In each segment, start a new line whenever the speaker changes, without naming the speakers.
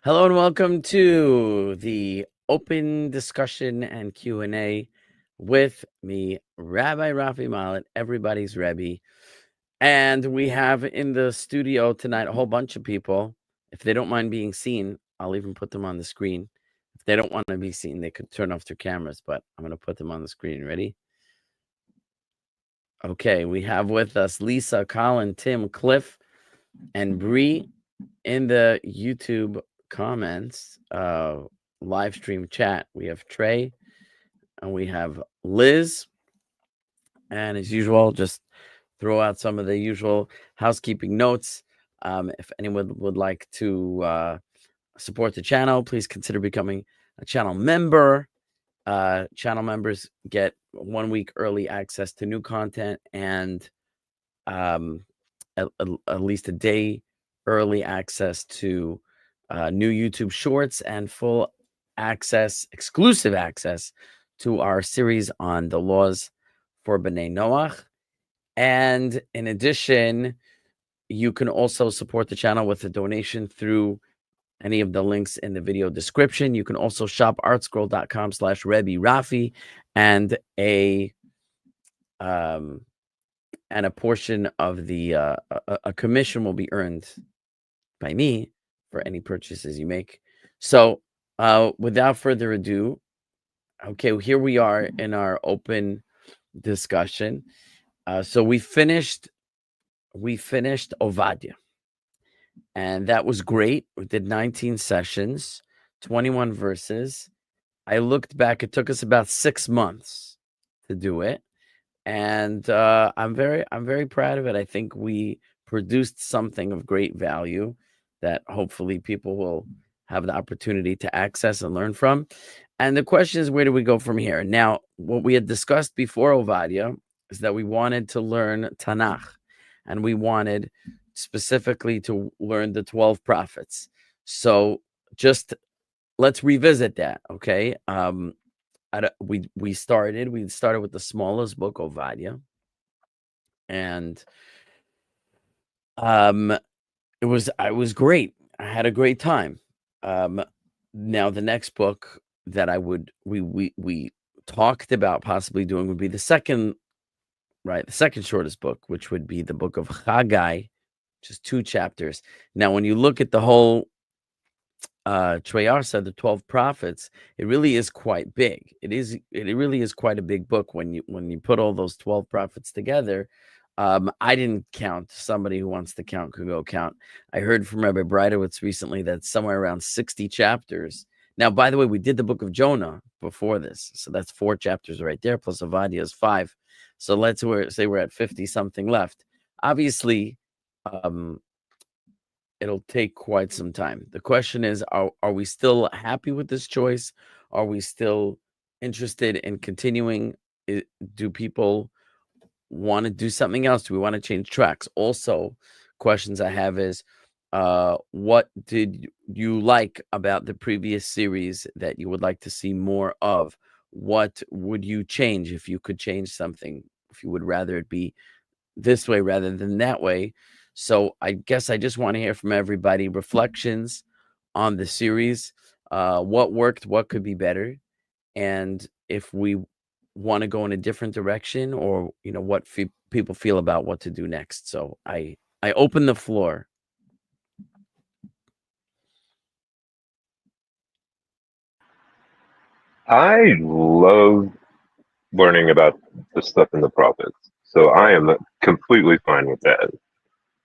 Hello and welcome to the open discussion and Q&A with me, Rabbi Rafi Mallet, everybody's Rebbe. And we have in the studio tonight a whole bunch of people. If they don't mind being seen, I'll even put them on the screen. If they don't want to be seen, they could turn off their cameras, but I'm going to put them on the screen. Ready? Okay, we have with us Lisa, Colin, Tim, Cliff, and Bree in the YouTube comments, live stream chat. We have Trey and we have Liz. And as usual, just throw out some of the usual housekeeping notes. If anyone would like to support the channel, please consider becoming a channel member. Channel members get 1 week early access to new content and at least a day early access to new YouTube shorts and full access, exclusive access to our series on the laws for B'nai Noach. And in addition, you can also support the channel with a donation through any of the links in the video description. You can also shop artscroll.com/Rebbe Rafi, and a portion of the a commission will be earned by me for any purchases you make. So without further ado, okay, here we are in our open discussion. So we finished Ovadyah, and that was great. We did 19 sessions, 21 verses. I looked back, it took us about 6 months to do it. And I'm very proud of it. I think we produced something of great value that hopefully people will have the opportunity to access and learn from. And the question is, where do we go from here? Now, what we had discussed before Ovadyah is that we wanted to learn Tanakh, and we wanted specifically to learn the 12 prophets. So just let's revisit that, okay? We started with the smallest book, Ovadyah, and it was great. I had a great time. Now the next book that we talked about possibly doing would be the second shortest book, which would be the book of Haggai, just 2 chapters. Now, when you look at the whole Treyarsa, the 12 prophets, it really is quite big. It really is quite a big book when you put all those 12 prophets together. I didn't count. Somebody who wants to count could go count. I heard from Rabbi Breidowitz recently that somewhere around 60 chapters. Now, by the way, we did the book of Jonah before this, so that's 4 chapters right there, plus Ovadyah is 5. So let's say we're at 50 something left. Obviously, it'll take quite some time. The question is, are we still happy with this choice? Are we still interested in continuing? Do people want to do something else? Do we want to change tracks? Also, questions I have is, what did you like about the previous series that you would like to see more of? What would you change if you could change something? If you would rather it be this way rather than that way? So I guess I just want to hear from everybody reflections on the series, what worked, what could be better, and if we want to go in a different direction, or what people feel about what to do next. So I open the floor.
I love learning about the stuff in the prophets, so I am completely fine with that.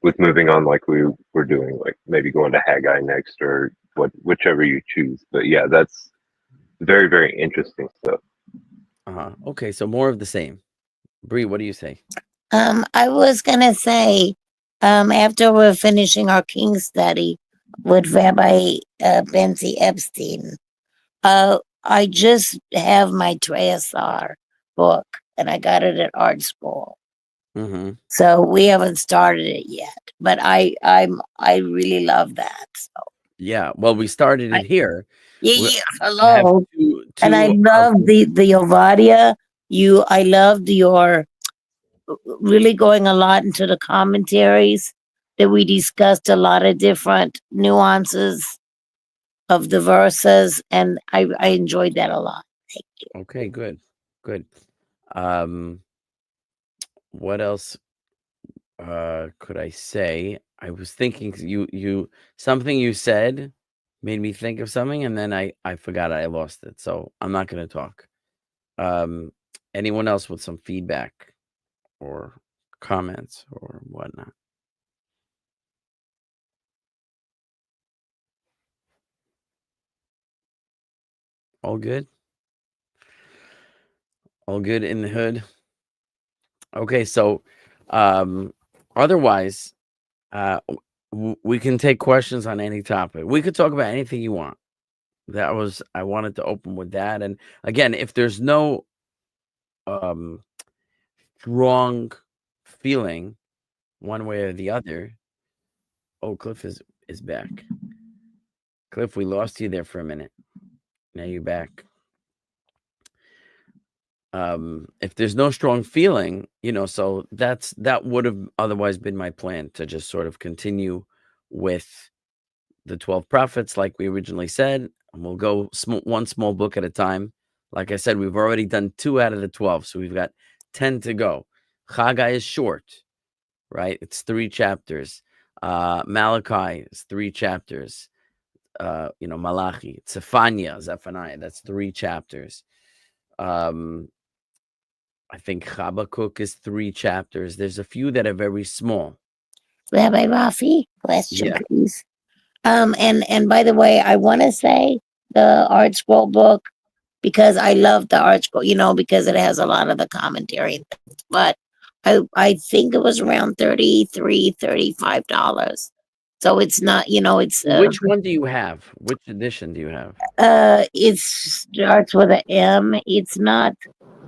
With moving on, like we were doing, like maybe going to Haggai next, or whichever you choose. But yeah, that's very, very interesting stuff.
Okay, so more of the same. Bree, what do you say?
I was gonna say, after we're finishing our King study with Rabbi Benzi Epstein, I just have my Treyasar book, and I got it at Artscroll. So we haven't started it yet, but I really love that. So
yeah, well, we started it here.
Yeah, hello. And I love the Ovadyah. I loved your really going a lot into the commentaries, that we discussed a lot of different nuances of the verses, and I enjoyed that a lot. Thank you.
Okay, good. What else could I say? I was thinking you something you said made me think of something, and then I forgot I lost it. So I'm not going to talk. Anyone else with some feedback or comments or whatnot? All good? All good in the hood? Okay, so otherwise, we can take questions on any topic. We could talk about anything you want. I wanted to open with that. And again, if there's no strong feeling one way or the other. Oh, Cliff is back. Cliff, we lost you there for a minute. Now you're back. If there's no strong feeling, so that would have otherwise been my plan, to just sort of continue with the 12 prophets like we originally said, and we'll go one small book at a time. Like I said, we've already done 2 out of the 12, so we've got 10 to go. Haggai is short, right? It's 3 chapters. Malachi is 3 chapters. Malachi, Zephaniah, that's 3 chapters. I think Habakkuk is 3 chapters. There's a few that are very small.
Rabbi Rafi, question,
Yeah.
please. And by the way, I want to say the Artscroll book, because I love the Artscroll, because it has a lot of the commentary. But I think it was around $35. So it's not, it's
Which one do you have? Which edition do you have?
it starts with an M. It's not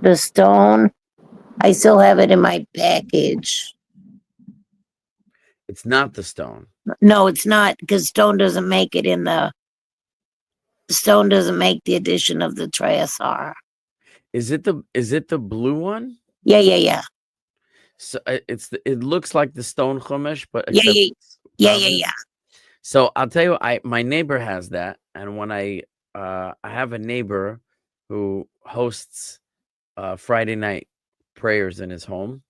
the stone. I still have it in my package.
It's not the stone.
No, it's not, because stone doesn't make it in the edition of the Treyasar.
Is it the blue one?
Yeah.
So it looks like the stone chumash, but
Yeah.
So I'll tell you, my neighbor has that, and when I have a neighbor who hosts Friday night prayers in his home,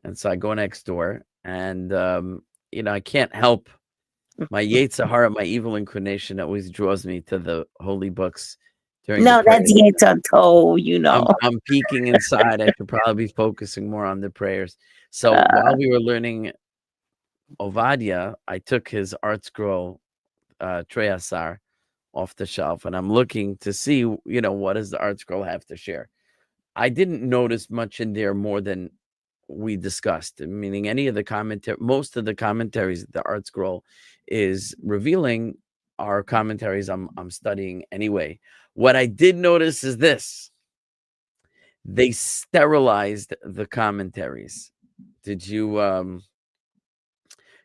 and so I go next door, and I can't help my Yetzer Hara, my evil inclination, always draws me to the holy books during.
No, that's Yetzer Tov,
I'm peeking inside. I should probably be focusing more on the prayers. So while we were learning Ovadyah, I took his Artscroll Treyasar off the shelf, and I'm looking to see, what does the Artscroll have to share. I didn't notice much in there more than we discussed, meaning most of the commentaries the Artscroll is revealing are commentaries I'm studying anyway. What I did notice is this: they sterilized the commentaries. Did you,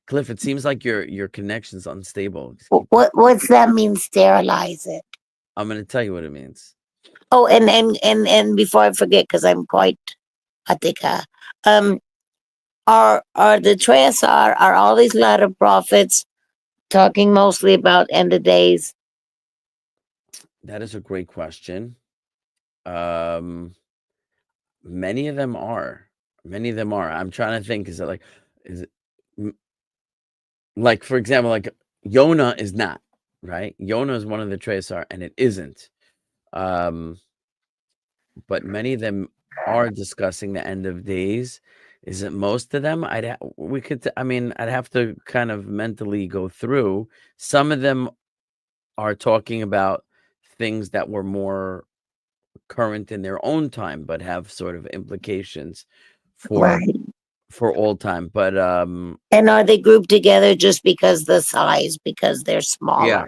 Cliff? It seems like your connection's unstable.
What's that mean? Sterilize it.
I'm going to tell you what it means.
Oh, and before I forget, because I'm quite atika, are the Treyasar, are all these latter prophets talking mostly about end of days?
That is a great question. Many of them are. I'm trying to think. Is it like, for example, like Yonah is not, right? Yonah is one of the Treyasar, and it isn't. But many of them are discussing the end of days. Is it most of them? I'd have to kind of mentally go through. Some of them are talking about things that were more current in their own time, but have sort of implications for all time. But
and are they grouped together just because the size, because they're smaller?
Yeah,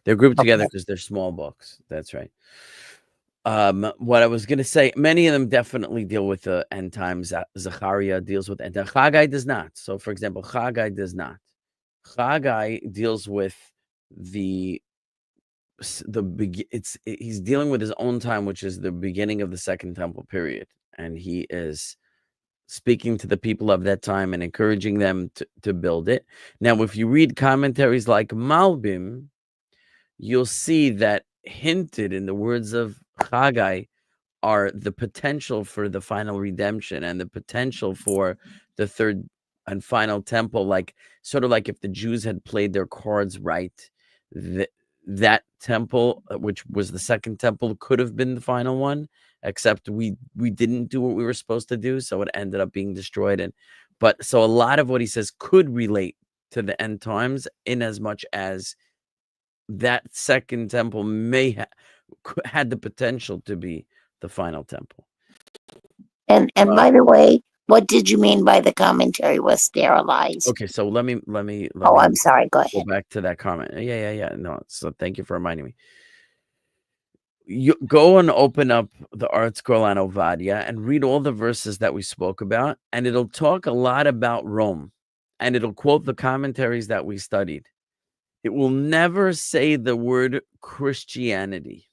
they're grouped together because they're small books. That's right. What I was going to say, many of them definitely deal with the end times. Zechariah deals with end times. Haggai does not. So, for example, Haggai does not. Haggai deals with he's dealing with his own time, which is the beginning of the Second Temple period, and he is speaking to the people of that time and encouraging them to build it. Now, if you read commentaries like Malbim, you'll see that hinted in the words of Haggai are the potential for the final redemption and the potential for the third and final temple, like sort of like if the Jews had played their cards right, that temple, which was the second temple, could have been the final one, except we didn't do what we were supposed to do, so it ended up being destroyed. And but so a lot of what he says could relate to the end times, in as much as that second temple may had the potential to be the final temple.
And by the way, what did you mean by the commentary was sterilized?
Okay, so let me
Oh, I'm sorry. Go
go
ahead.
back to that comment. Yeah. No, so thank you for reminding me. You go and open up the Artscroll on Ovadyah and read all the verses that we spoke about, and it'll talk a lot about Rome, and it'll quote the commentaries that we studied. It will never say the word Christianity.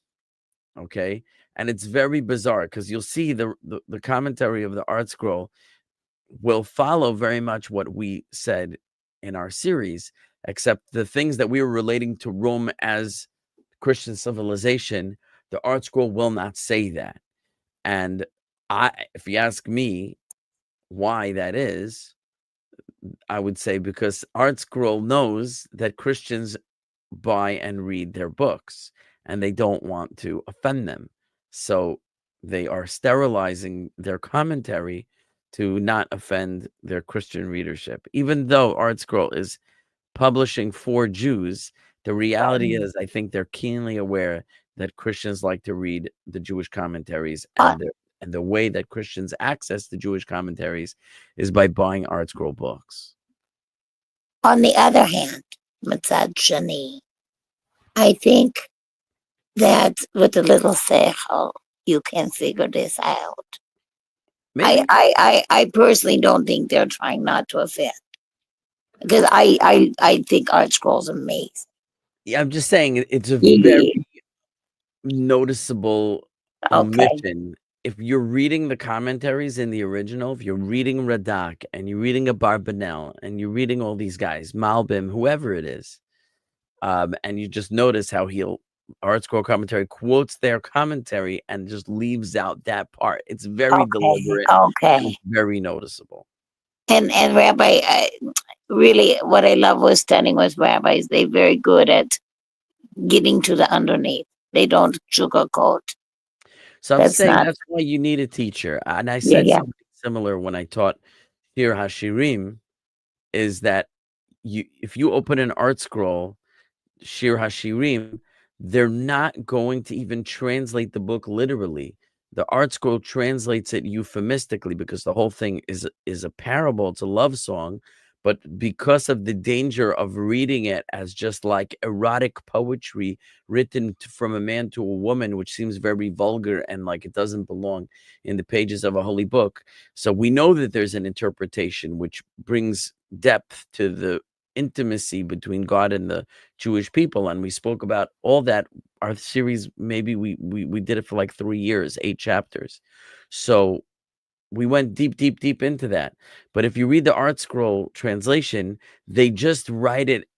Okay, and it's very bizarre because you'll see the commentary of the Artscroll will follow very much what we said in our series, except the things that we were relating to Rome as Christian civilization, the Artscroll will not say that. And if you ask me why that is, I would say because Artscroll knows that Christians buy and read their books, and they don't want to offend them. So they are sterilizing their commentary to not offend their Christian readership. Even though Artscroll is publishing for Jews, the reality is I think they're keenly aware that Christians like to read the Jewish commentaries, and the way that Christians access the Jewish commentaries is by buying Artscroll books.
On the other hand, Matzad Shani, I think that with a little seichel, you can figure this out.
Maybe.
I personally don't think they're trying not to offend, because I think Artscroll's amazing.
Yeah, I'm just saying it's a
Yeah.
very noticeable
Okay.
omission. If you're reading the commentaries in the original, if you're reading Radak and you're reading a Barbanel and you're reading all these guys, Malbim, whoever it is, and you just notice how Artscroll commentary quotes their commentary and just leaves out that part. It's very deliberate.
Okay.
And it's very noticeable.
And Rabbi, really, what I love was studying with rabbis. They're very good at getting to the underneath. They don't sugarcoat.
So I'm saying that's why you need a teacher. And I said something similar when I taught Shir HaShirim, is that if you open an Artscroll, Shir HaShirim, they're not going to even translate the book literally. The Artscroll translates it euphemistically because the whole thing is a parable. It's a love song. But because of the danger of reading it as just like erotic poetry written from a man to a woman, which seems very vulgar and like it doesn't belong in the pages of a holy book. So we know that there's an interpretation which brings depth to the intimacy between God and the Jewish people. And we spoke about all that. Our series, maybe we did it for like 3 years, 8 chapters. So we went deep into that. But if you read the Artscroll translation, they just write it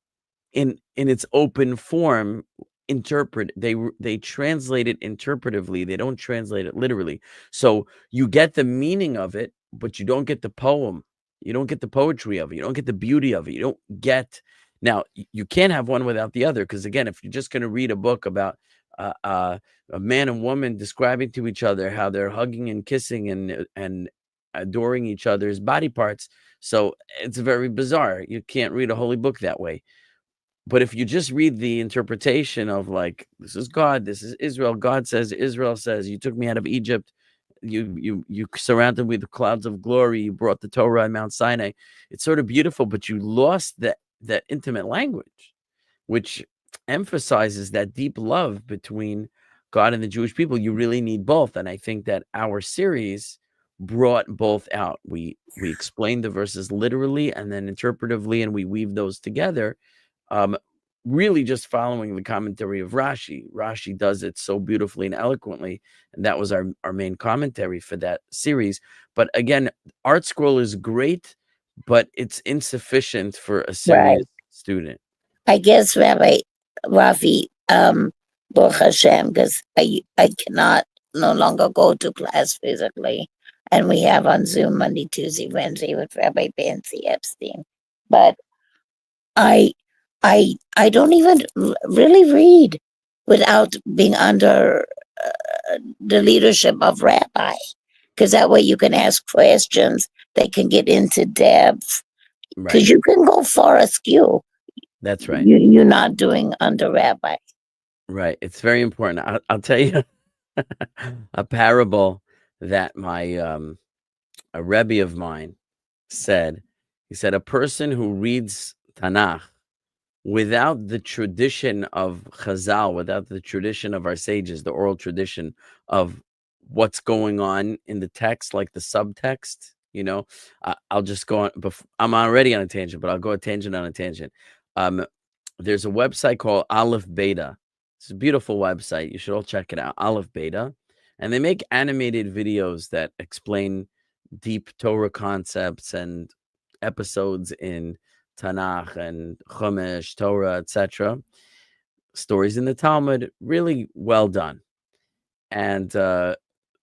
in its open form. They translate it interpretively. They don't translate it literally. So you get the meaning of it, but you don't get the poem. You don't get the poetry of it. You don't get the beauty of it. You don't get. Now, you can't have one without the other, because again, if you're just going to read a book about a man and woman describing to each other how they're hugging and kissing and adoring each other's body parts, so it's very bizarre. You can't read a holy book that way. But if you just read the interpretation of like, this is God, this is Israel, God says, Israel says, you took me out of Egypt, you surrounded me with clouds of glory, you brought the Torah on Mount Sinai. It's sort of beautiful, but you lost that intimate language, which emphasizes that deep love between God and the Jewish people. You really need both. And I think that our series brought both out. We explained the verses literally and then interpretively, and we weave those together. Really just following the commentary of Rashi. Rashi does it so beautifully and eloquently, and that was our main commentary for that series. But again, Artscroll is great, but it's insufficient for a serious student.
I guess, Rabbi Rafi, Baruch Hashem, because I cannot no longer go to class physically. And we have on Zoom Monday, Tuesday, Wednesday with Rabbi Benzi Epstein. But I don't even really read without being under the leadership of Rabbi, because that way you can ask questions, they can get into depth, because
Right.
you can go far askew.
That's right.
You're not doing under Rabbi.
Right. It's very important. I'll tell you a parable that my a Rebbe of mine said. He said a person who reads Tanakh without the tradition of Chazal, without the tradition of our sages, the oral tradition of what's going on in the text, like the subtext, I'll just go on. I'm already on a tangent, but I'll go a tangent on a tangent. There's a website called Aleph Beta. It's a beautiful website. You should all check it out. Aleph Beta. And they make animated videos that explain deep Torah concepts and episodes in Tanakh and Chumash, Torah, etc. Stories in the Talmud, really well done. And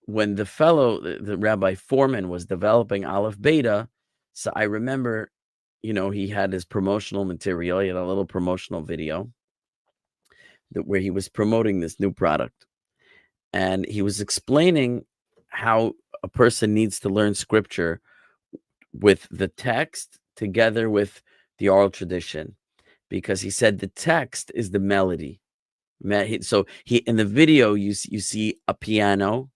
when the Rabbi Foreman was developing Aleph Beta, so I remember, he had his promotional material. He had a little promotional video where he was promoting this new product. And he was explaining how a person needs to learn scripture with the text together with the oral tradition, because he said the text is the melody. So in the video you see a piano,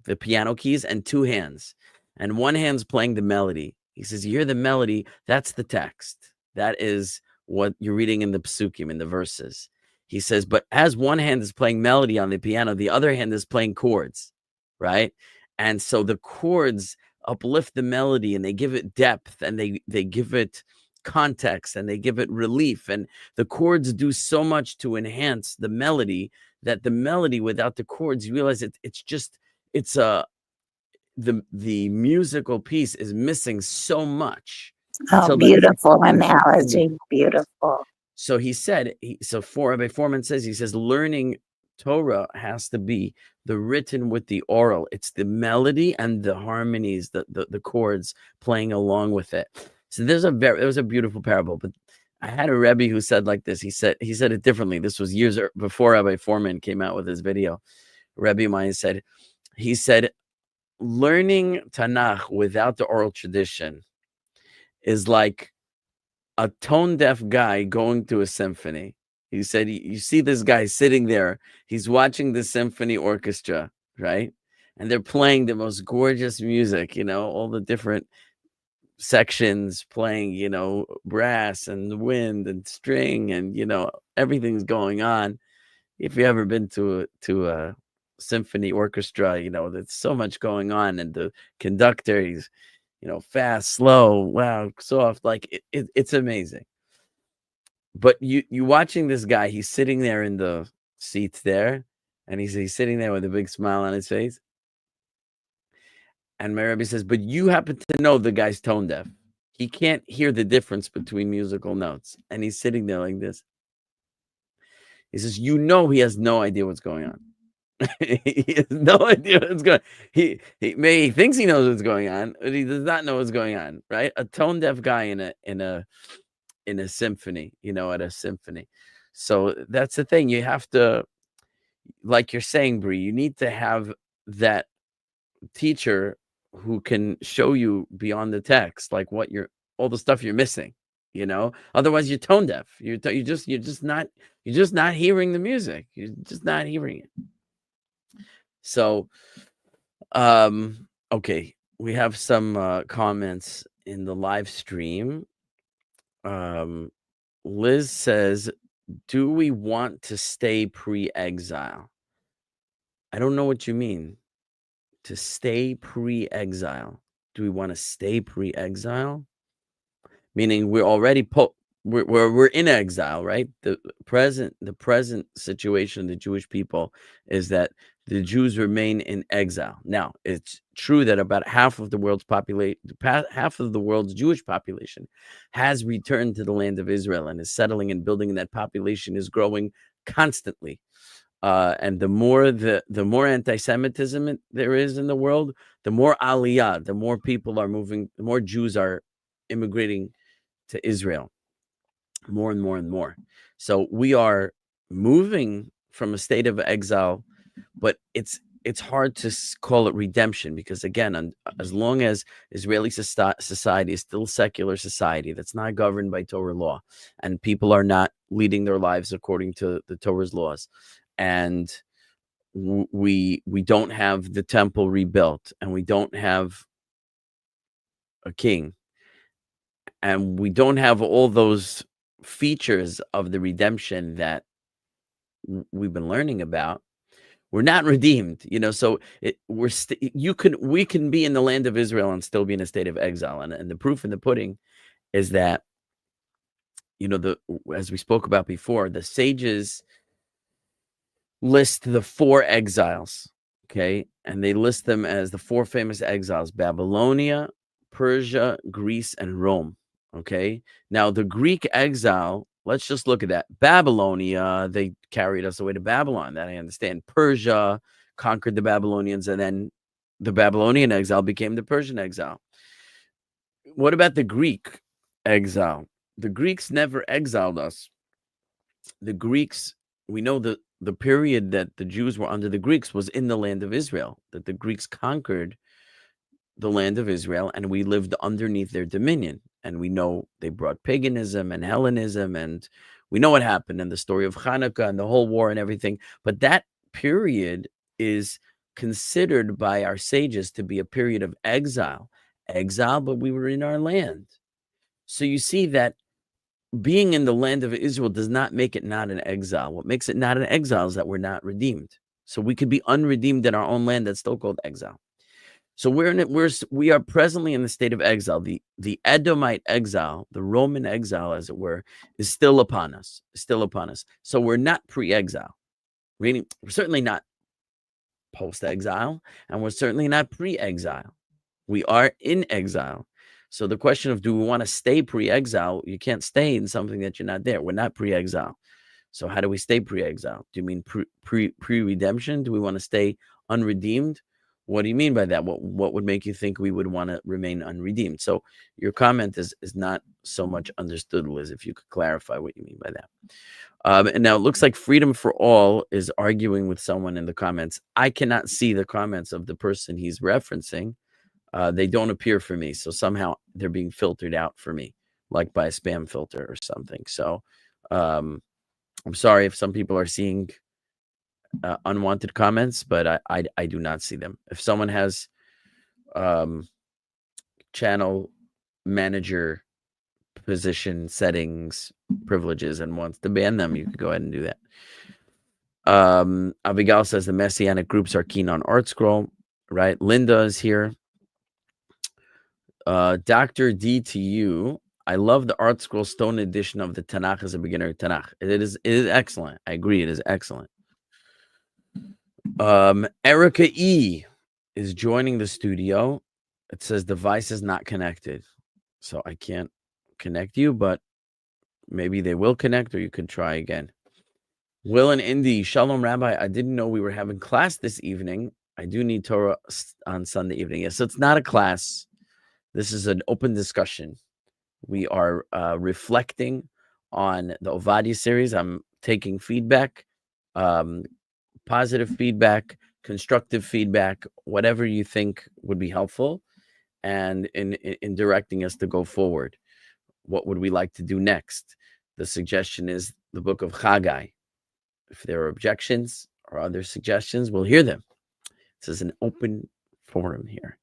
the piano keys, and two hands, and one hand's playing the melody. He says you hear the melody, that's the text. That is what you're reading in the psukim, in the verses. He says, but as one hand is playing melody on the piano, the other hand is playing chords, right? And so the chords uplift the melody and they give it depth and they give it context and they give it relief, and the chords do so much to enhance the melody that the melody without the chords, you realize the musical piece is missing so much.
Oh, beautiful analogy. Beautiful.
So he said, Rabbi Foreman says, he says, learning Torah has to be the written with the oral. It's the melody and the harmonies, the chords playing along with it. So it was a beautiful parable. But I had a Rebbe who said like this. He said it differently. This was years before Rabbi Foreman came out with his video. Rebbe of mine said, learning Tanakh without the oral tradition is like a tone deaf guy going to a symphony. He said, you see this guy sitting there, he's watching the symphony orchestra, right? And they're playing the most gorgeous music, all the different sections playing, brass and wind and string and, everything's going on. If you've ever been to a symphony orchestra, there's so much going on, and the conductor, he's, fast, slow, loud, soft, like it's amazing. But you watching this guy, he's sitting there in the seats there, and he's sitting there with a big smile on his face. And my Rabbi says, but you happen to know the guy's tone deaf. He can't hear the difference between musical notes. And he's sitting there like this. He says, he has no idea what's going on. He has no idea what's going on. He thinks he knows what's going on, but he does not know what's going on, right? A tone deaf guy in a symphony, at a symphony. So that's the thing. You have to, like you're saying, Bree, you need to have that teacher who can show you beyond the text, like all the stuff you're missing, otherwise you're tone deaf. You're just not hearing the music. You're just not hearing it. So, okay, we have some comments in the live stream. Liz says, do we want to stay pre-exile? I don't know what you mean. To stay pre-exile. Do we want to stay pre-exile? Meaning we're already we're in exile, right? The present situation of the Jewish people is that the Jews remain in exile. Now, it's true that about half of the world's Jewish population has returned to the land of Israel and is settling and building, and that population is growing constantly. And the more anti-Semitism there is in the world, the more aliyah, the more people are moving, the more Jews are immigrating to Israel, more and more and more. So we are moving from a state of exile, but it's hard to call it redemption, because again, as long as Israeli society is still secular society that's not governed by Torah law, and people are not leading their lives according to the Torah's laws, and we don't have the temple rebuilt, and we don't have a king, and we don't have all those features of the redemption that we've been learning about, we're not redeemed, so we can be in the land of Israel and still be in a state of exile. And the proof in the pudding is that, as we spoke about before, the sages list the 4 exiles, okay? And they list them as the 4 famous exiles: Babylonia, Persia, Greece, and Rome, okay? Now, the Greek exile, let's just look at that. Babylonia, they carried us away to Babylon. That I understand. Persia conquered the Babylonians, and then the Babylonian exile became the Persian exile. What about the Greek exile? The Greeks never exiled us. The Greeks, we know the period that the Jews were under the Greeks was in the land of Israel, that the Greeks conquered the land of Israel, and we lived underneath their dominion. And we know they brought paganism and Hellenism, and we know what happened in the story of Hanukkah and the whole war and everything. But that period is considered by our sages to be a period of exile. Exile, but we were in our land. So you see that being in the land of Israel does not make it not an exile. What makes it not an exile is that we're not redeemed. So we could be unredeemed in our own land that's still called exile. So we are presently in the state of exile. The Edomite exile, the Roman exile, as it were, is still upon us. So we're not pre-exile. We're certainly not post-exile, and we're certainly not pre-exile. We are in exile. So the question of, do we want to stay pre-exile? You can't stay in something that you're not there. We're not pre-exile. So how do we stay pre-exile? Do you mean pre-redemption? Do we want to stay unredeemed? What do you mean by that? What would make you think we would want to remain unredeemed? So your comment is not so much understood, Liz, if you could clarify what you mean by that. And now it looks like Freedom for All is arguing with someone in the comments. I cannot see the comments of the person he's referencing. They don't appear for me. So somehow they're being filtered out for me, like by a spam filter or something. So I'm sorry if some people are seeing unwanted comments, but I do not see them. If someone has channel manager position settings privileges and wants to ban them, you can go ahead and do that. Abigail says the Messianic groups are keen on Artscroll, right? Linda is here. Dr. D to you. I love the Artscroll Stone edition of the Tanakh as a beginner Tanakh. It is excellent. I agree. It is excellent. Erica E is joining the studio. It says device is not connected. So I can't connect you, but maybe they will connect, or you could try again. Will and Indy, Shalom Rabbi. I didn't know we were having class this evening. I do need Torah on Sunday evening. Yes, so it's not a class. This is an open discussion. We are reflecting on the Ovadyah series. I'm taking feedback, positive feedback, constructive feedback, whatever you think would be helpful, and in directing us to go forward. What would we like to do next? The suggestion is the book of Haggai. If there are objections or other suggestions, we'll hear them. This is an open forum here.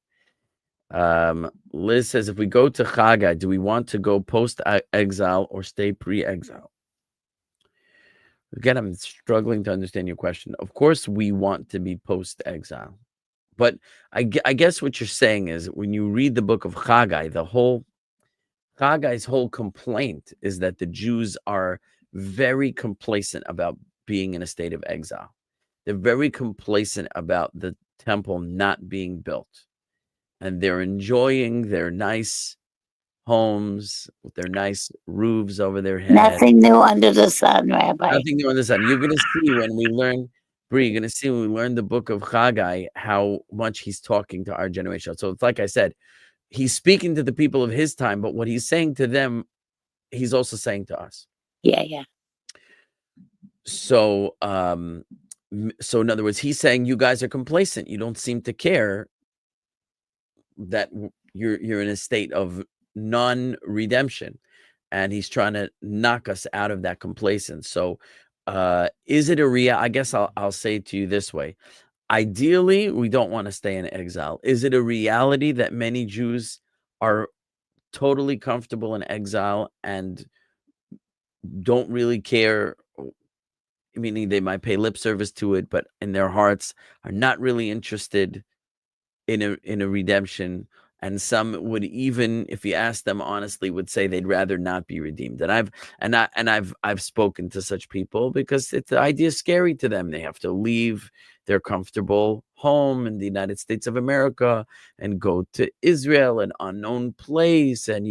Liz says, if we go to Haggai, do we want to go post-exile or stay pre-exile? Again, I'm struggling to understand your question. Of course, we want to be post-exile. But I guess what you're saying is, when you read the book of Haggai, Haggai's whole complaint is that the Jews are very complacent about being in a state of exile. They're very complacent about the temple not being built. And they're enjoying their nice homes with their nice roofs over their head.
Nothing new under the sun, Rabbi.
Nothing new under the sun. You're going to see when we learn, Bree, you're going to see when we learn the book of Haggai, how much he's talking to our generation. So it's like I said, he's speaking to the people of his time, but what he's saying to them, he's also saying to us.
Yeah.
So, so in other words, he's saying you guys are complacent. You don't seem to care that you're in a state of non-redemption, and he's trying to knock us out of that complacence. So, is it a real? I guess I'll say it to you this way. Ideally, we don't want to stay in exile. Is it a reality that many Jews are totally comfortable in exile and don't really care? Meaning they might pay lip service to it, but in their hearts are not really interested in a redemption. And some would, even if you ask them honestly, would say they'd rather not be redeemed. And I've spoken to such people because the idea is scary to them. They have to leave their comfortable home in the United States of America and go to Israel, an unknown place, and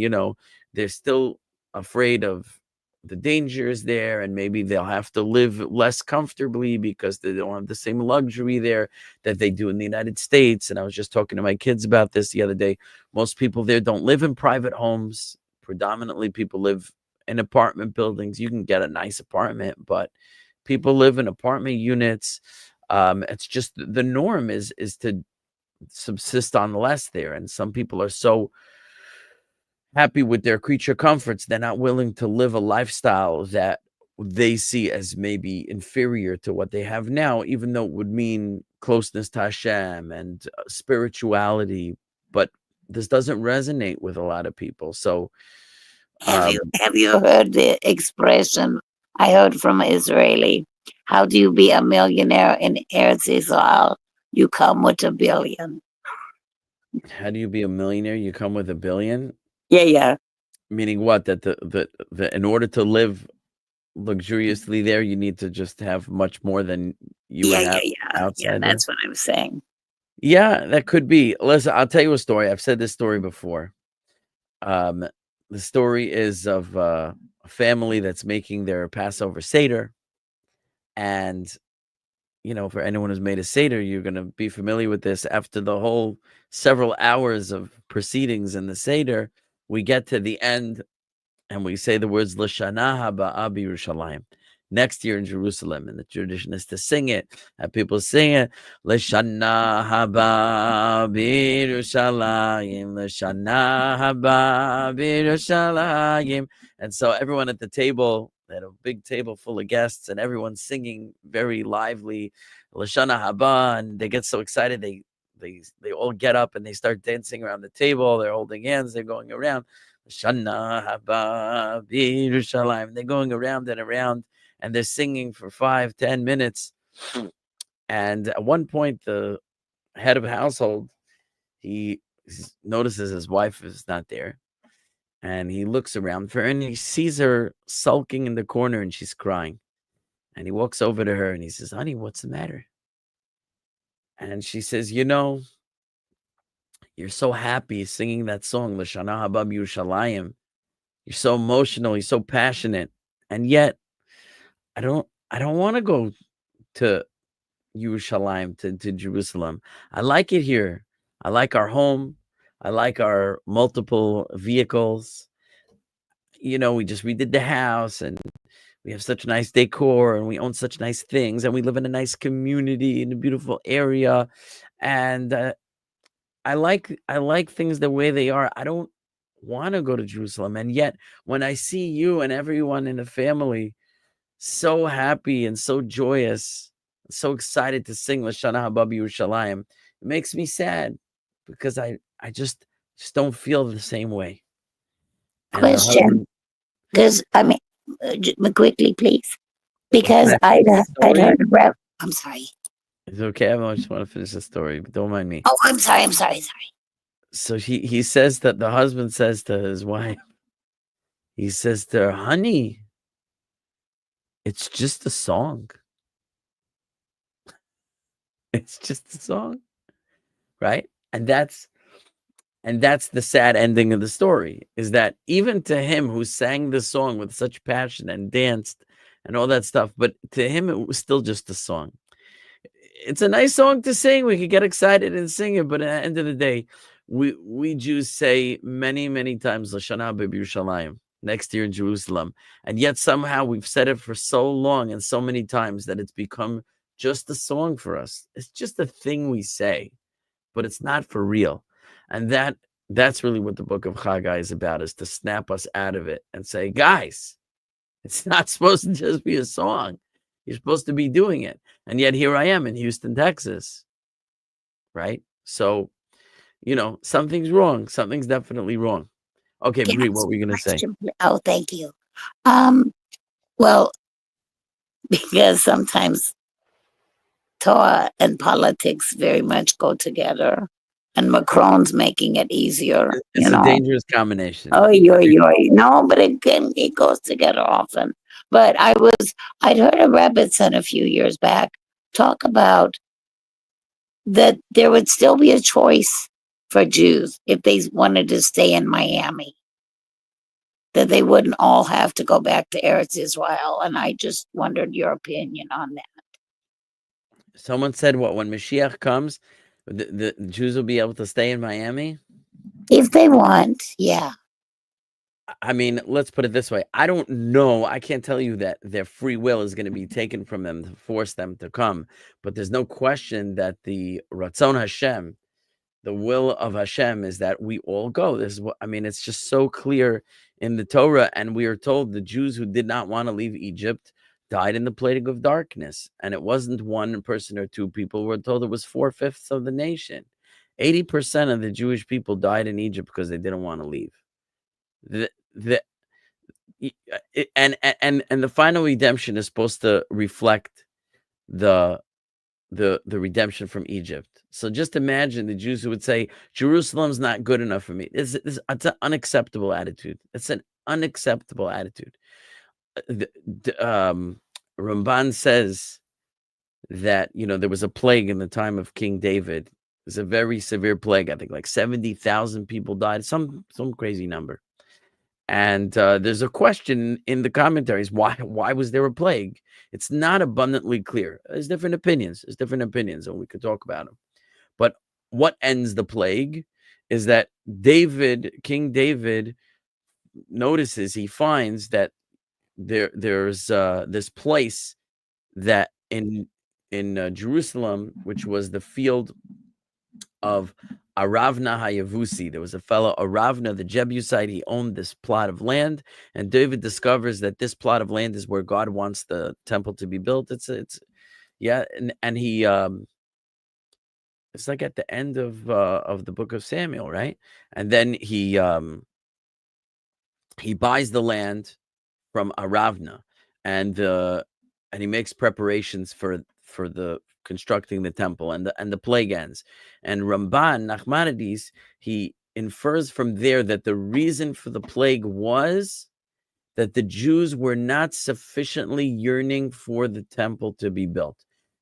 they're still afraid of the dangers there, and maybe they'll have to live less comfortably because they don't have the same luxury there that they do in the United States. And I was just talking to my kids about this the other day. Most people there don't live in private homes. Predominantly people live in apartment buildings. You can get a nice apartment, but people live in apartment units. It's just the norm is to subsist on less there. And some people are so happy with their creature comforts, they're not willing to live a lifestyle that they see as maybe inferior to what they have now, even though it would mean closeness to Hashem and spirituality. But this doesn't resonate with a lot of people. So
have you heard the expression I heard from an Israeli? How do you be a millionaire in Israel? You come with $1 billion.
How do you be a millionaire? You come with $1 billion?
Yeah.
Meaning what? That the in order to live luxuriously there, you need to just have much more than you would have outside.
Yeah, that's what I'm saying.
Yeah, that could be. Listen, I'll tell you a story. I've said this story before. The story is of a family that's making their Passover Seder. And, for anyone who's made a Seder, you're going to be familiar with this. After the whole several hours of proceedings in the Seder, we get to the end and we say the words L'Shana Haba'a B'Yerushalayim, next year in Jerusalem. And the tradition is to sing it. And people sing it, L'Shana Haba'a B'Yerushalayim, L'Shana Haba'a B'Yerushalayim. And so everyone at the table, they had a big table full of guests, and everyone's singing very lively L'Shana Haba, and they get so excited they all get up and they start dancing around the table. They're holding hands, they're going around. L'Shana Haba B'Yerushalayim. They're going around and around, and they're singing for 5-10 minutes. And at one point, the head of the household, he notices his wife is not there. And he looks around for her and he sees her sulking in the corner and she's crying. And he walks over to her and he says, "Honey, what's the matter?" And she says, "You're so happy singing that song, L'Shana Haba B'Yerushalayim. You're so emotional, you're so passionate. And yet, I don't want to go to Yerushalayim, to Jerusalem. I like it here. I like our home. I like our multiple vehicles. We redid the house and we have such nice decor and we own such nice things and we live in a nice community in a beautiful area. And I like things the way they are. I don't want to go to Jerusalem. And yet when I see you and everyone in the family so happy and so joyous, so excited to sing L'Shana Haba B'Yerushalayim, it makes me sad because I just don't feel the same way."
Question. Because quickly, please. Because I'd heard about. I'm sorry.
It's okay. I just want to finish the story, but don't mind me.
Oh, I'm sorry.
So he says that the husband says to his wife, he says to her, "Honey, it's just a song. It's just a song." Right? And that's And that's the sad ending of the story, is that even to him who sang the song with such passion and danced and all that stuff, but to him it was still just a song. It's a nice song to sing. We could get excited and sing it, but at the end of the day, we Jews say many, many times Lashana B'Yerushalayim, next year in Jerusalem. And yet somehow we've said it for so long and so many times that it's become just a song for us. It's just a thing we say, but it's not for real. And that's really what the book of Haggai is about, is to snap us out of it and say, guys, it's not supposed to just be a song. You're supposed to be doing it. And yet here I am in Houston, Texas. Right? So, something's wrong. Something's definitely wrong. Okay, Bree, what were you going to say?
Oh, thank you. Well, because sometimes Torah and politics very much go together, and Macron's making it easier.
It's a dangerous combination.
Oh, no, but it goes together often. But I'd heard a Rabbi said a few years back talk about that there would still be a choice for Jews if they wanted to stay in Miami, that they wouldn't all have to go back to Eretz Israel. And I just wondered your opinion on that.
Someone said, when Mashiach comes, the Jews will be able to stay in Miami?
If they want, yeah.
I mean, let's put it this way. I don't know. I can't tell you that their free will is going to be taken from them to force them to come. But there's no question that the Ratzon Hashem, the will of Hashem, is that we all go. This is what it's just so clear in the Torah. And we are told the Jews who did not want to leave Egypt died in the plague of darkness. And it wasn't one person or two people. We're told it was 4/5 of the nation. 80% of the Jewish people died in Egypt because they didn't want to leave. And the final redemption is supposed to reflect the redemption from Egypt. So just imagine the Jews who would say Jerusalem's not good enough for me. It's an unacceptable attitude. It's an unacceptable attitude. Ramban says that there was a plague in the time of King David. It was a very severe plague. I think like 70,000 people died. Some crazy number. And there's a question in the commentaries, why was there a plague? It's not abundantly clear. There's different opinions. And we could talk about them. But what ends the plague is that King David notices, he finds that there's this place that in Jerusalem, which was the field of Aravna Hayavusi. There was a fellow, Aravna, the Jebusite. He owned this plot of land, and David discovers that this plot of land is where God wants the temple to be built. And he it's like at the end of the book of Samuel, right? And then he buys the land from Aravna, and he makes preparations for the constructing the temple, and the plague ends. And Ramban Nachmanides, he infers from there that the reason for the plague was that the Jews were not sufficiently yearning for the temple to be built.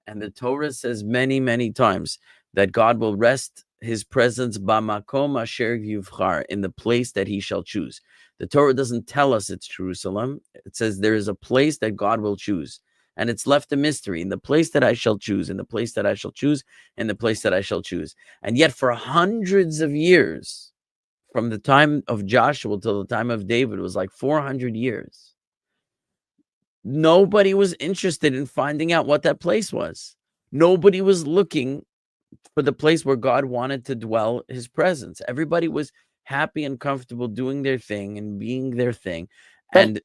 And the Torah says many, many times that God will rest his presence b'makom asher yivchar, in the place that he shall choose. The Torah doesn't tell us it's Jerusalem. It says there is a place that God will choose. And it's left a mystery, in the place that I shall choose, in the place that I shall choose, in the place that I shall choose. And yet for hundreds of years, from the time of Joshua till the time of David, it was like 400 years. Nobody was interested in finding out what that place was. Nobody was looking for the place where God wanted to dwell his presence. Everybody was happy and comfortable doing their thing and being their thing. And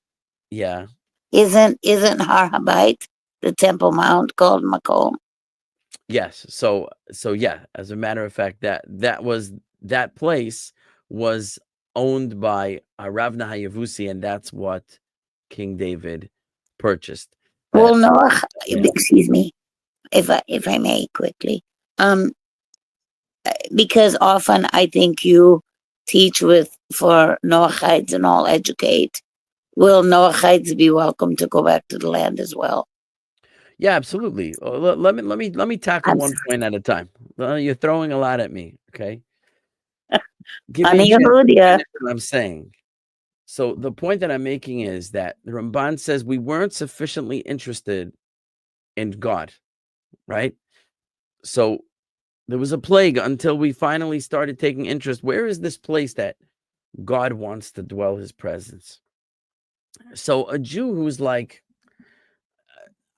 yeah.
Isn't Har Habayit, the Temple Mount, called Makom?
Yes. So yeah, as a matter of fact, that place was owned by Aravna Hayavusi, and that's what King David purchased.
Well, Noah, excuse me, if I may quickly, because often I think you teach for Noahides and all educate. Will Noahides be welcome to go back to the land as well?
Yeah, absolutely. Let me tackle one point at a time. You're throwing a lot at me, okay? Give me a chance to finish what I'm saying. So the point that I'm making is that the Ramban says we weren't sufficiently interested in God, right? So there was a plague until we finally started taking interest. Where is this place that God wants to dwell his presence? So a Jew who's like,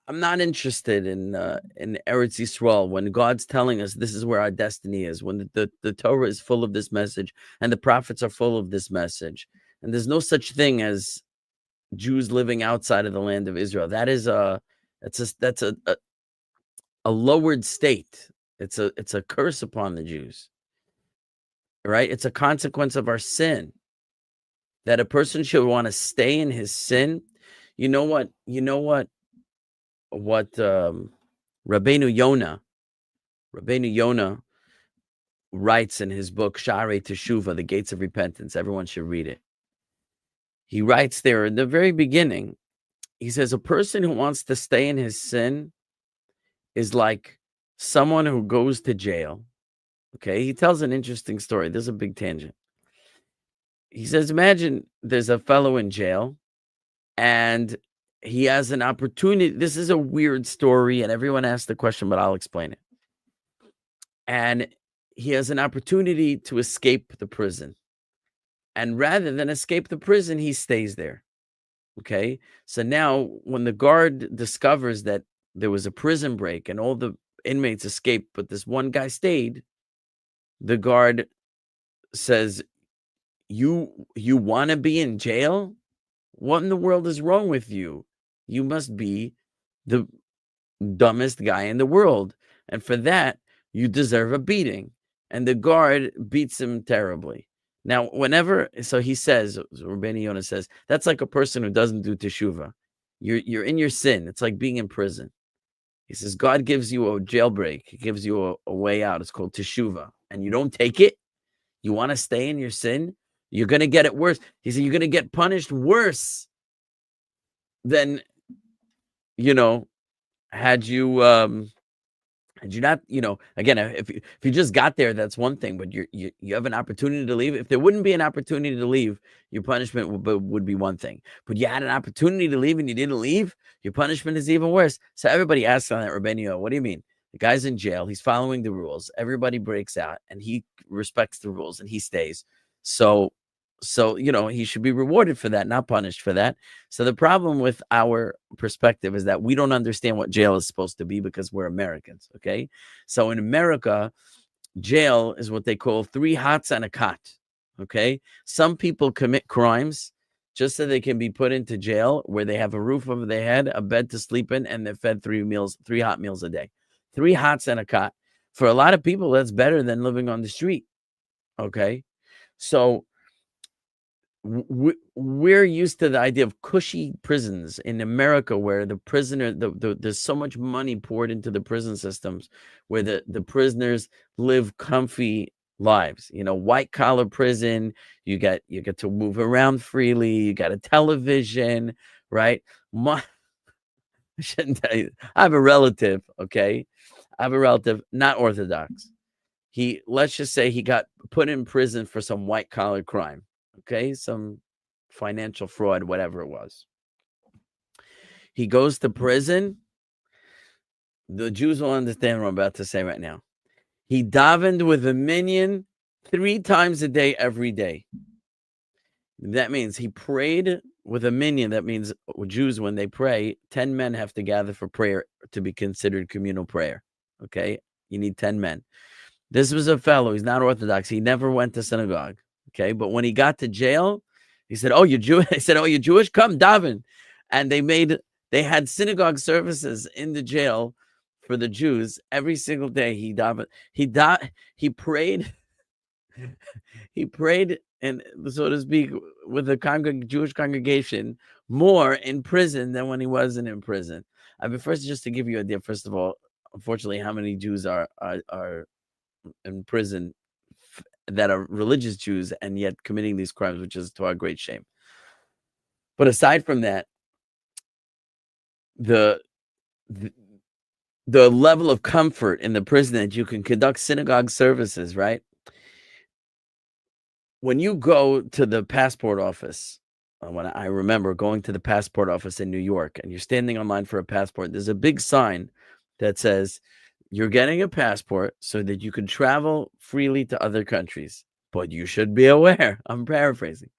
I'm not interested in Eretz Yisrael, when God's telling us this is where our destiny is, when the Torah is full of this message and the prophets are full of this message, and there's no such thing as Jews living outside of the land of Israel. That's a lowered state. It's a curse upon the Jews, right? It's a consequence of our sin, that a person should want to stay in his sin. You know what Rabbeinu Yonah writes in his book Sharei Teshuvah, The Gates of Repentance. Everyone should read it. He writes there in the very beginning, he says, a person who wants to stay in his sin is like someone who goes to jail. Okay, he tells an interesting story. There's a big tangent. He says, imagine there's a fellow in jail and he has an opportunity. This is a weird story and everyone asks the question, but I'll explain it. And he has an opportunity to escape the prison. And rather than escape the prison, he stays there. Okay. So now when the guard discovers that there was a prison break and all the inmates escaped, but this one guy stayed, the guard says, you want to be in jail? What in the world is wrong with you? You must be the dumbest guy in the world. And for that, you deserve a beating. And the guard beats him terribly. Now, so he says, Rabbeinu Yonah says, that's like a person who doesn't do teshuvah. You're in your sin. It's like being in prison. He says, God gives you a jailbreak. He gives you a way out. It's called teshuvah. And you don't take it. You want to stay in your sin. You're going to get it worse. He said, you're going to get punished worse than, had you not, again, if you just got there, that's one thing, but you have an opportunity to leave. If there wouldn't be an opportunity to leave, your punishment would be one thing. But you had an opportunity to leave and you didn't leave, your punishment is even worse. So everybody asks on that, Rabbeinu, what do you mean? The guy's in jail. He's following the rules. Everybody breaks out and he respects the rules and he stays. So, he should be rewarded for that, not punished for that. So the problem with our perspective is that we don't understand what jail is supposed to be because we're Americans, okay? So in America, jail is what they call 3 hots and a cot, okay? Some people commit crimes just so they can be put into jail where they have a roof over their head, a bed to sleep in, and they're fed 3 hot meals a day. 3 hots and a cot. For a lot of people, that's better than living on the street, okay? So we're used to the idea of cushy prisons in America where the prisoner, there's so much money poured into the prison systems where the prisoners live comfy lives, white collar prison. You get to move around freely. You got a television, right? I shouldn't tell you. I have a relative, okay? I have a relative, not Orthodox. Let's just say he got put in prison for some white collar crime. Okay, some financial fraud, whatever it was. He goes to prison. The Jews will understand what I'm about to say right now. He davened with a minyan 3 times a day, every day. That means he prayed with a minyan. That means Jews, when they pray, 10 men have to gather for prayer to be considered communal prayer. Okay, you need 10 men. This was a fellow. He's not Orthodox. He never went to synagogue. Okay, but when he got to jail, he said, "Oh, you're Jewish." I said, "Oh, you're Jewish? Come, daven." And they had synagogue services in the jail for the Jews every single day. He davened. He prayed. He prayed, and so to speak, with the Jewish congregation more in prison than when he wasn't in prison. I mean, first, just to give you an idea, first of all, unfortunately, how many Jews are in prison that are religious Jews and yet committing these crimes, which is to our great shame. But aside from that, the level of comfort in the prison that you can conduct synagogue services, right? when you go to the passport office, when I remember going to the passport office in New York, and you're standing online for a passport, there's a big sign that says you're getting a passport so that you can travel freely to other countries. But you should be aware, I'm paraphrasing,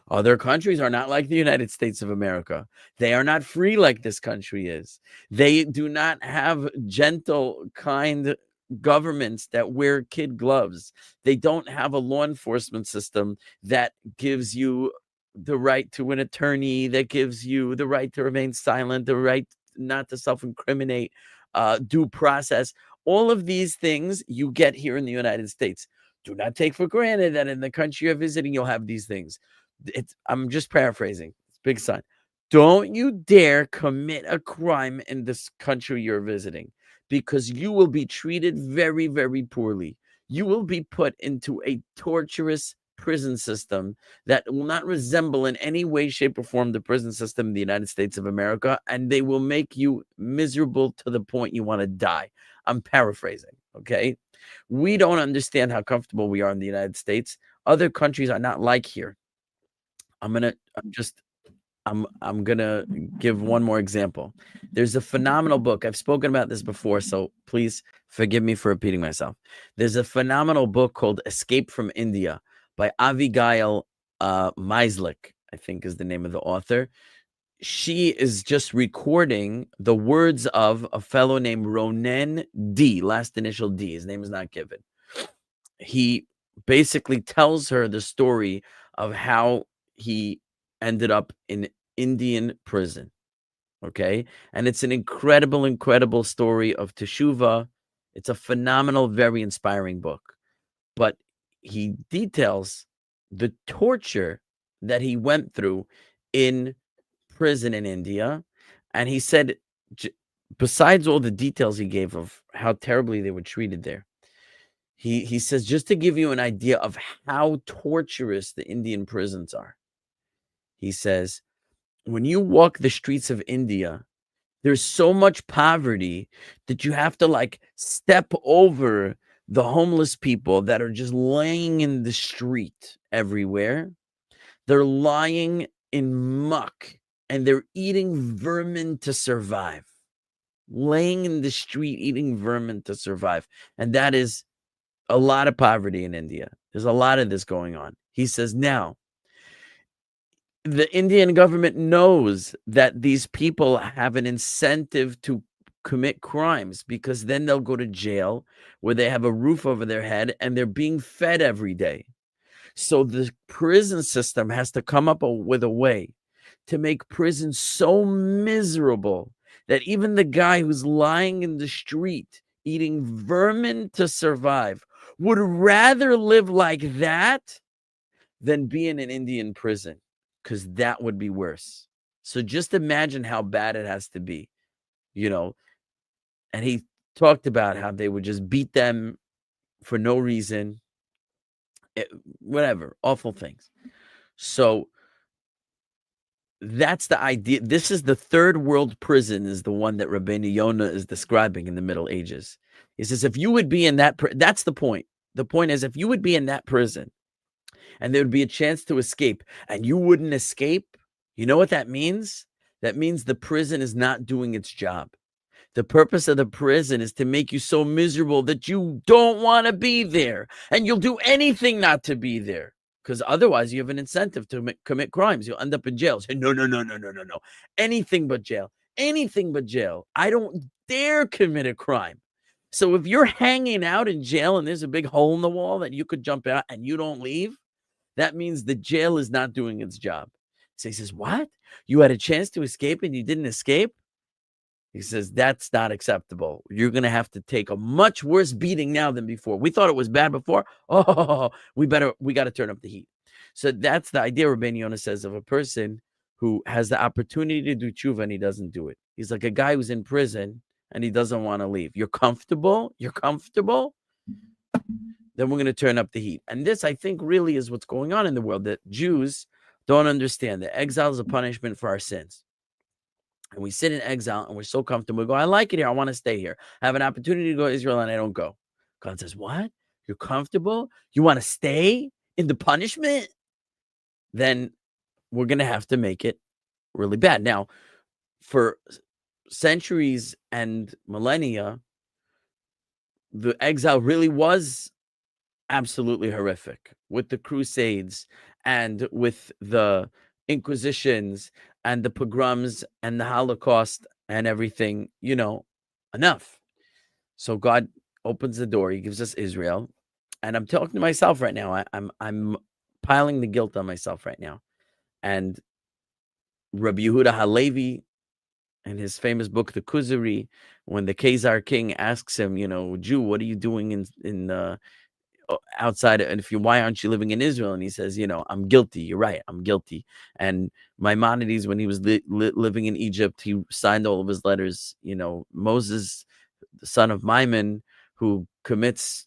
other countries are not like the United States of America. They are not free like this country is. They do not have gentle, kind governments that wear kid gloves. They don't have a law enforcement system that gives you the right to an attorney, that gives you the right to remain silent, the right not to self-incriminate, due process. All of these things you get here in the United States. Do not take for granted that in the country you're visiting, you'll have these things. I'm just paraphrasing. It's a big sign. Don't you dare commit a crime in this country you're visiting, because you will be treated very, very poorly. You will be put into a torturous prison system that will not resemble in any way, shape, or form the prison system in the United States of America, and they will make you miserable to the point you want to die. I'm paraphrasing, okay? We don't understand how comfortable we are in the United States. Other countries are not like here. I'm gonna give one more example. There's a phenomenal book. I've spoken about this before, so please forgive me for repeating myself. There's a phenomenal book called Escape from India by Abigail Maislik, I think is the name of the author. She is just recording the words of a fellow named Ronen D, last initial D. His name is not given. He basically tells her the story of how he ended up in Indian prison. Okay. And it's an incredible, incredible story of Teshuvah. It's a phenomenal, very inspiring book. But he details the torture that he went through in prison in India. And he said, besides all the details he gave of how terribly they were treated there, he says, just to give you an idea of how torturous the Indian prisons are, he says, when you walk the streets of India, there's so much poverty that you have to like step over the homeless people that are just laying in the street everywhere. They're lying in muck and they're eating vermin to survive. Laying in the street, eating vermin to survive. And that is a lot of poverty in India. There's a lot of this going on. He says, now, the Indian government knows that these people have an incentive to commit crimes, because then they'll go to jail where they have a roof over their head and they're being fed every day. So the prison system has to come up with a way to make prison so miserable that even the guy who's lying in the street eating vermin to survive would rather live like that than be in an Indian prison, because that would be worse. So just imagine how bad it has to be, you know. And he talked about how they would just beat them for no reason, whatever, awful things. So that's the idea. This is the third world prison, is the one that Rabbeinu Yonah is describing in the Middle Ages. He says, if you would be in that, that's the point. The point is, if you would be in that prison and there would be a chance to escape and you wouldn't escape, you know what that means? That means the prison is not doing its job. The purpose of the prison is to make you so miserable that you don't want to be there, and you'll do anything not to be there, because otherwise you have an incentive to commit crimes. You'll end up in jail. Say, no. Anything but jail. Anything but jail. I don't dare commit a crime. So if you're hanging out in jail and there's a big hole in the wall that you could jump out and you don't leave, that means the jail is not doing its job. So he says, what? You had a chance to escape and you didn't escape? He says, that's not acceptable. You're going to have to take a much worse beating now than before. We thought it was bad before. Oh, we got to turn up the heat. So that's the idea Rabbeinu Yonah says of a person who has the opportunity to do tshuva and he doesn't do it. He's like a guy who's in prison and he doesn't want to leave. You're comfortable? Then we're going to turn up the heat. And this, I think, really is what's going on in the world, that Jews don't understand that exile is a punishment for our sins. And we sit in exile and we're so comfortable. We go, I like it here. I want to stay here. I have an opportunity to go to Israel and I don't go. God says, what? You're comfortable? You want to stay in the punishment, then we're going to have to make it really bad. Now, for centuries and millennia, the exile really was absolutely horrific, with the Crusades and with the Inquisitions and the pogroms and the Holocaust and everything, enough. So God opens the door. He gives us Israel. And I'm talking to myself right now. I'm piling the guilt on myself right now. And Rabbi Yehuda Halevi, in his famous book, The Kuzari, when the Khazar king asks him, Jew, what are you doing in outside? And why aren't you living in Israel? And he says, I'm guilty. You're right. I'm guilty. And Maimonides, when he was living in Egypt, he signed all of his letters. Moses, the son of Maimon, who commits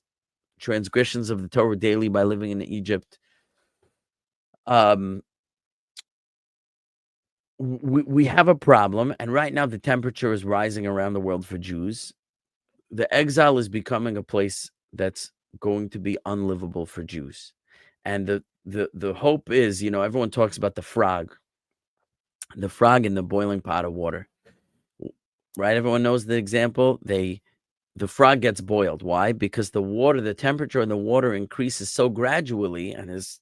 transgressions of the Torah daily by living in Egypt. We have a problem, and right now the temperature is rising around the world for Jews. The exile is becoming a place that's going to be unlivable for Jews. And the hope is, everyone talks about the frog in the boiling pot of water, right? Everyone knows the example. The frog gets boiled. Why? Because the temperature in the water increases so gradually, and his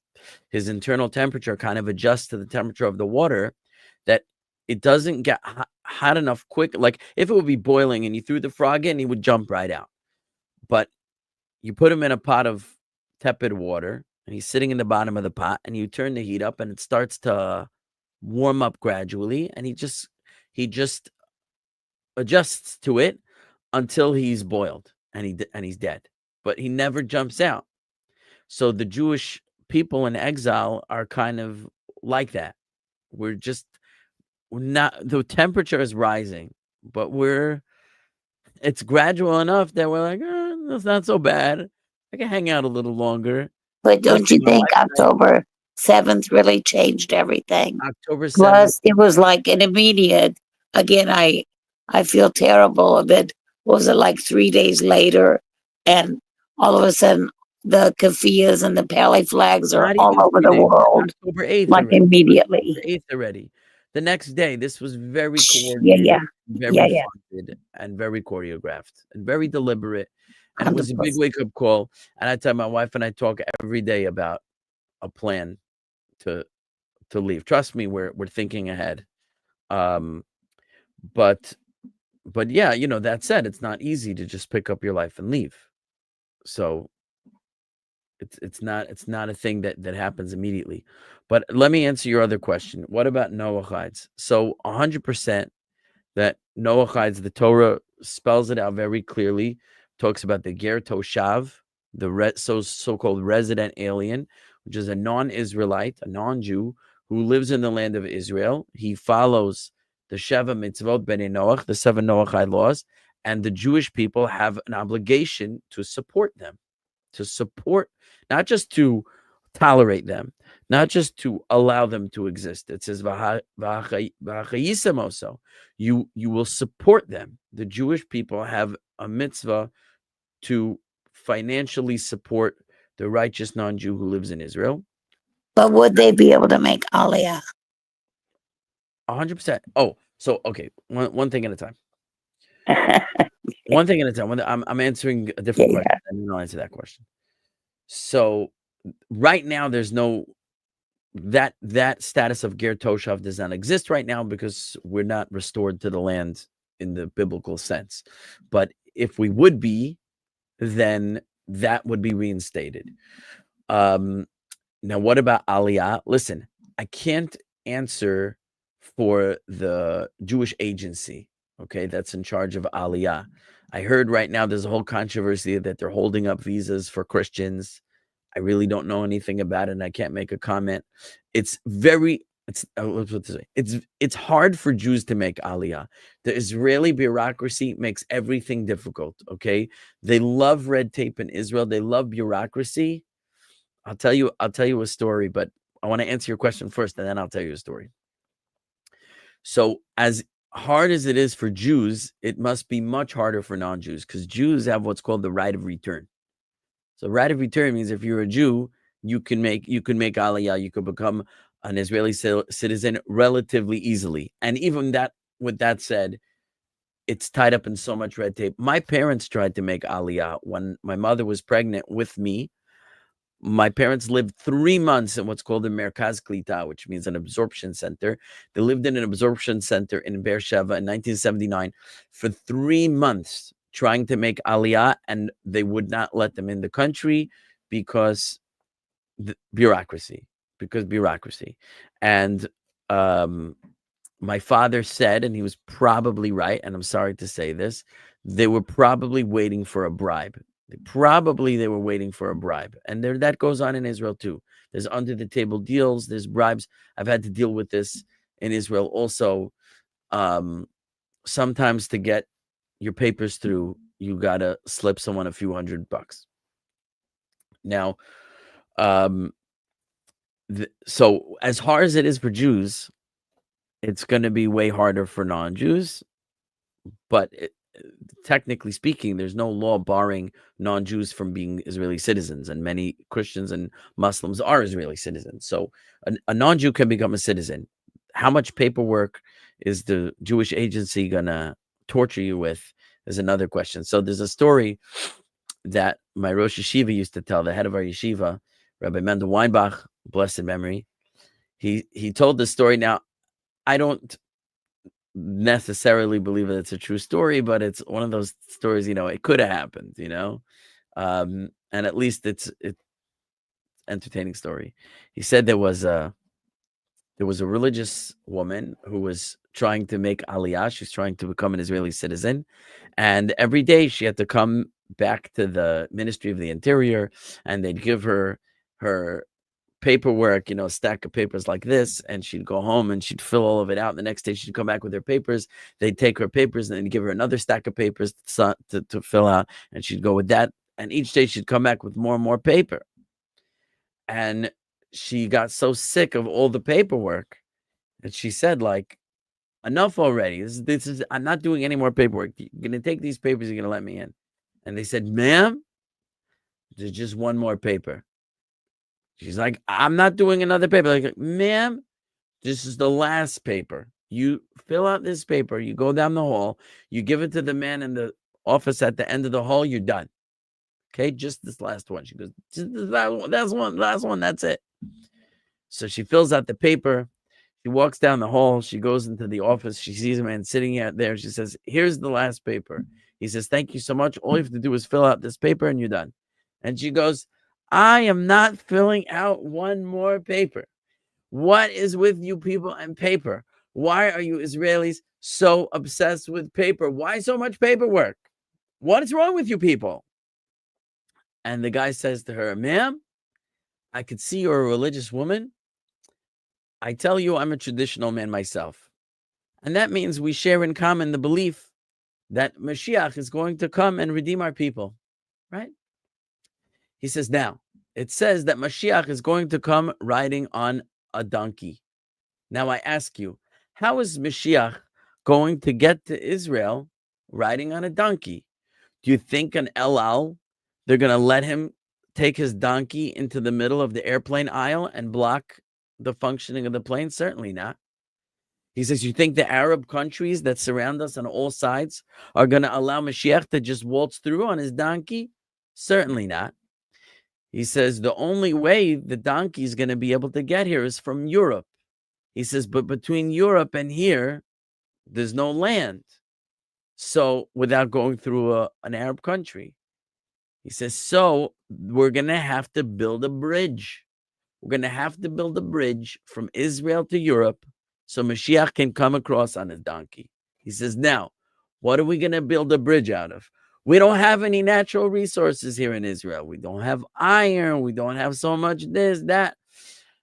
internal temperature kind of adjusts to the temperature of the water, that it doesn't get hot enough quick. Like if it would be boiling and you threw the frog in, he would jump right out. But you put him in a pot of tepid water, and he's sitting in the bottom of the pot, and you turn the heat up, and it starts to warm up gradually, and he just adjusts to it until he's boiled and he's dead. But he never jumps out. So the Jewish people in exile are kind of like that. We're not, the temperature is rising, but it's gradual enough that we're like, that's not so bad. I can hang out a little longer.
But don't you think October 7th really changed everything?
October 7th.
Plus, it was like an immediate, again, I feel terrible that, was it like 3 days later, and all of a sudden the kafiyas and the pally flags are all over the world.
October 8th.
Like
already.
immediately.
October 8th already. The next day, this was very coordinated, very funded, and very choreographed, and very deliberate. And 100%. It was a big wake-up call. And I tell my wife and I talk every day about a plan to leave. Trust me, we're thinking ahead. But yeah, that said, it's not easy to just pick up your life and leave. So it's not a thing that happens immediately. But let me answer your other question. What about Noahides? So 100% that Noahides, the Torah spells it out very clearly, talks about the Ger Toshav, the so-called resident alien, which is a non-Israelite, a non-Jew who lives in the land of Israel. He follows the Sheva Mitzvot B'nai Noach, the 7 Noahide laws, and the Jewish people have an obligation to support them, not just to tolerate them, not just to allow them to exist. It says, you will support them. The Jewish people have a mitzvah to financially support the righteous non-Jew who lives in Israel.
But would they be able to make aliyah?
100%. Oh, so, okay, one thing at a time. One thing at a time. I'm answering a different question, and then I'll answer that question. So right now, there's no that status of Ger Toshav does not exist right now because we're not restored to the land in the biblical sense. But if we would be, then that would be reinstated. Now, what about Aliyah? Listen, I can't answer for the Jewish agency, okay, that's in charge of Aliyah. I heard right now there's a whole controversy that they're holding up visas for Christians. I really don't know anything about it, and I can't make a comment. It's hard for Jews to make Aliyah. The Israeli bureaucracy makes everything difficult, okay? They love red tape in Israel. They love bureaucracy. I'll tell you a story, but I want to answer your question first, and then I'll tell you a story. So as hard as it is for Jews, it must be much harder for non-Jews, because Jews have what's called the right of return. So right of return means if you're a Jew, you can make Aliyah, you could become an Israeli citizen relatively easily. And even that, with that said, it's tied up in so much red tape. My parents tried to make Aliyah when my mother was pregnant with me. My parents lived 3 months in what's called a Merkaz Klita, which means an absorption center. They lived in an absorption center in Beersheba in 1979 for 3 months trying to make Aliyah, and they would not let them in the country because bureaucracy. And my father said, and he was probably right, and I'm sorry to say this, they were probably waiting for a bribe. They were waiting for a bribe. And that goes on in Israel too. There's under the table deals, there's bribes. I've had to deal with this in Israel also. Sometimes to get your papers through, you got to slip someone a few $100. Now, so as hard as it is for Jews, it's going to be way harder for non-Jews. But technically speaking, there's no law barring non-Jews from being Israeli citizens, and many Christians and Muslims are Israeli citizens. So a non-Jew can become a citizen. How much paperwork is the Jewish agency gonna torture you with is another question. So there's a story that my Rosh Yeshiva used to tell, the head of our yeshiva, Rabbi Mendel Weinbach, blessed memory. He told this story. Now, I don't necessarily believe that it's a true story, but it's one of those stories, it could have happened, and at least it's entertaining story. He said there was a religious woman who was trying to make Aliyah. She's trying to become an Israeli citizen, and every day she had to come back to the Ministry of the Interior, and they'd give her paperwork, a stack of papers like this, and she'd go home and she'd fill all of it out. The next day she'd come back with her papers. They'd take her papers and then give her another stack of papers to fill out, and she'd go with that. And each day she'd come back with more and more paper. And she got so sick of all the paperwork that she said, like, enough already. This is I'm not doing any more paperwork. You're gonna take these papers, you're gonna let me in. And they said, ma'am, there's just one more paper. She's like, I'm not doing another paper. Like, ma'am, this is the last paper. You fill out this paper. You go down the hall. You give it to the man in the office at the end of the hall. You're done. Okay, just this last one. She goes, just this last one. That's it. So she fills out the paper. She walks down the hall. She goes into the office. She sees a man sitting out there. She says, here's the last paper. He says, thank you so much. All you have to do is fill out this paper and you're done. And she goes, I am not filling out one more paper. What is with you people and paper? Why are you Israelis so obsessed with paper? Why so much paperwork? What is wrong with you people? And the guy says to her, ma'am, I could see you're a religious woman. I tell you, I'm a traditional man myself. And that means we share in common the belief that Mashiach is going to come and redeem our people, right? He says, now, it says that Mashiach is going to come riding on a donkey. Now I ask you, how is Mashiach going to get to Israel riding on a donkey? Do you think an El Al, they're going to let him take his donkey into the middle of the airplane aisle and block the functioning of the plane? Certainly not. He says, you think the Arab countries that surround us on all sides are going to allow Mashiach to just waltz through on his donkey? Certainly not. He says, the only way the donkey is going to be able to get here is from Europe. He says, but between Europe and here, there's no land. So without going through an Arab country, he says, so we're going to have to build a bridge. We're going to have to build a bridge from Israel to Europe so Mashiach can come across on his donkey. He says, now, what are we going to build a bridge out of? We don't have any natural resources here in Israel. We don't have iron. We don't have so much this, that.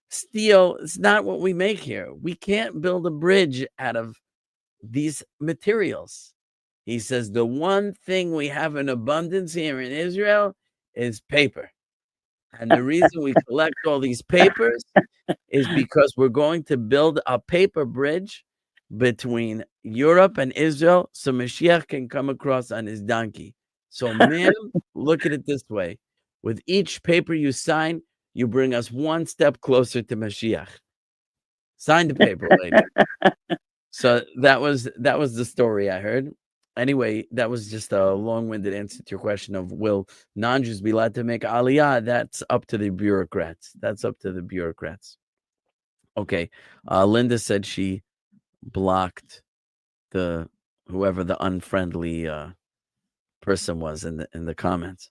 Steel, it's not what we make here. We can't build a bridge out of these materials. He says, the one thing we have in abundance here in Israel is paper. And the reason we collect all these papers is because we're going to build a paper bridge between Europe and Israel so Mashiach can come across on his donkey. So, ma'am, look at it this way. With each paper you sign, you bring us one step closer to Mashiach. Sign the paper, lady. So that was the story I heard. Anyway, that was just a long-winded answer to your question of will non-Jews be allowed to make aliyah? That's up to the bureaucrats. Okay. Linda said she blocked whoever the unfriendly person was in the comments.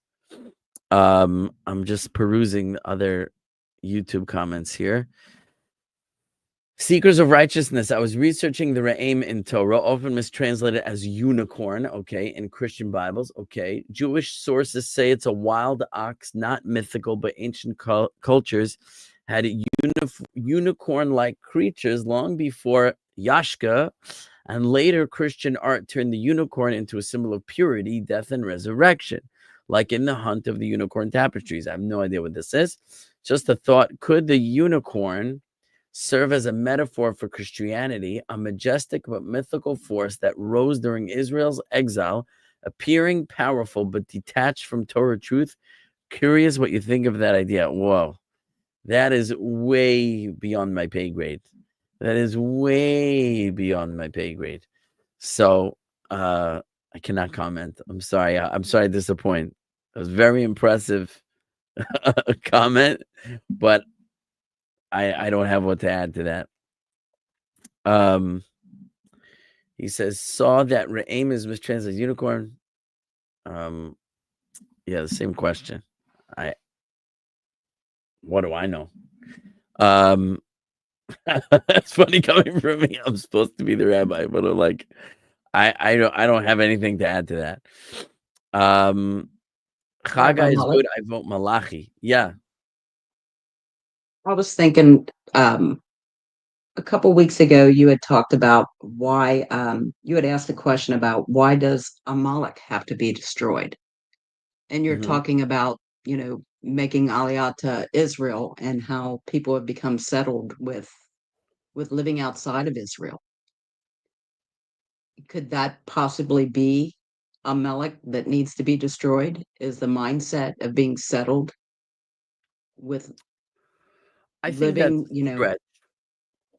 I'm just perusing other YouTube comments here. Seekers of righteousness. I was researching the Re'im in Torah, often mistranslated as unicorn, okay, in Christian Bibles, okay. Jewish sources say it's a wild ox, not mythical, but ancient cultures had unicorn-like creatures long before Yashka, and later Christian art turned the unicorn into a symbol of purity, death, and resurrection, like in the Hunt of the Unicorn Tapestries. I have no idea what this is. Just a thought, could the unicorn serve as a metaphor for Christianity, a majestic but mythical force that rose during Israel's exile, appearing powerful but detached from Torah truth? Curious what you think of that idea. Whoa, that is way beyond my pay grade. So I cannot comment. I'm sorry. I'm sorry to disappoint. It was very impressive comment, but I don't have what to add to that. He says, saw that Re'im is mistranslated unicorn. Yeah, the same question. What do I know? That's funny coming from me. I'm supposed to be the rabbi, but I'm like, I don't have anything to add to that. Chaga is good. I vote Malachi. Yeah.
I was thinking a couple weeks ago you had talked about why you had asked a question about why does Amalek have to be destroyed? And you're talking about, making aliyah to Israel and how people have become settled with living outside of Israel. Could that possibly be Amalek that needs to be destroyed? Is the mindset of being settled with
I think
living,
that's a stretch.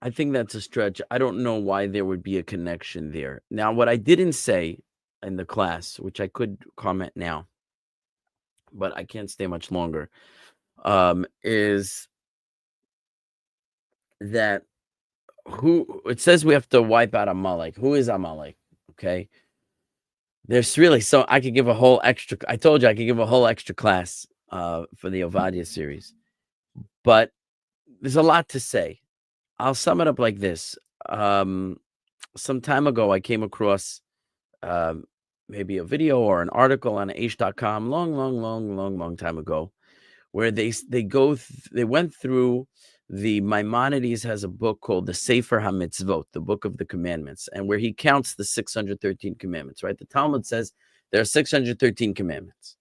I think that's a stretch. I don't know why there would be a connection there. Now, what I didn't say in the class, which I could comment now, but I can't stay much longer, is that it says we have to wipe out Amalek. Who is Amalek? Okay. There's really, so I could give a whole extra, I told you I could give a whole extra class for the Ovadyah series, but there's a lot to say. I'll sum it up like this. Some time ago, I came across maybe a video or an article on Aish.com long time ago, where they went through the Maimonides has a book called the Sefer HaMitzvot, the Book of the Commandments, and where he counts the 613 commandments, right? The Talmud says there are 613 commandments.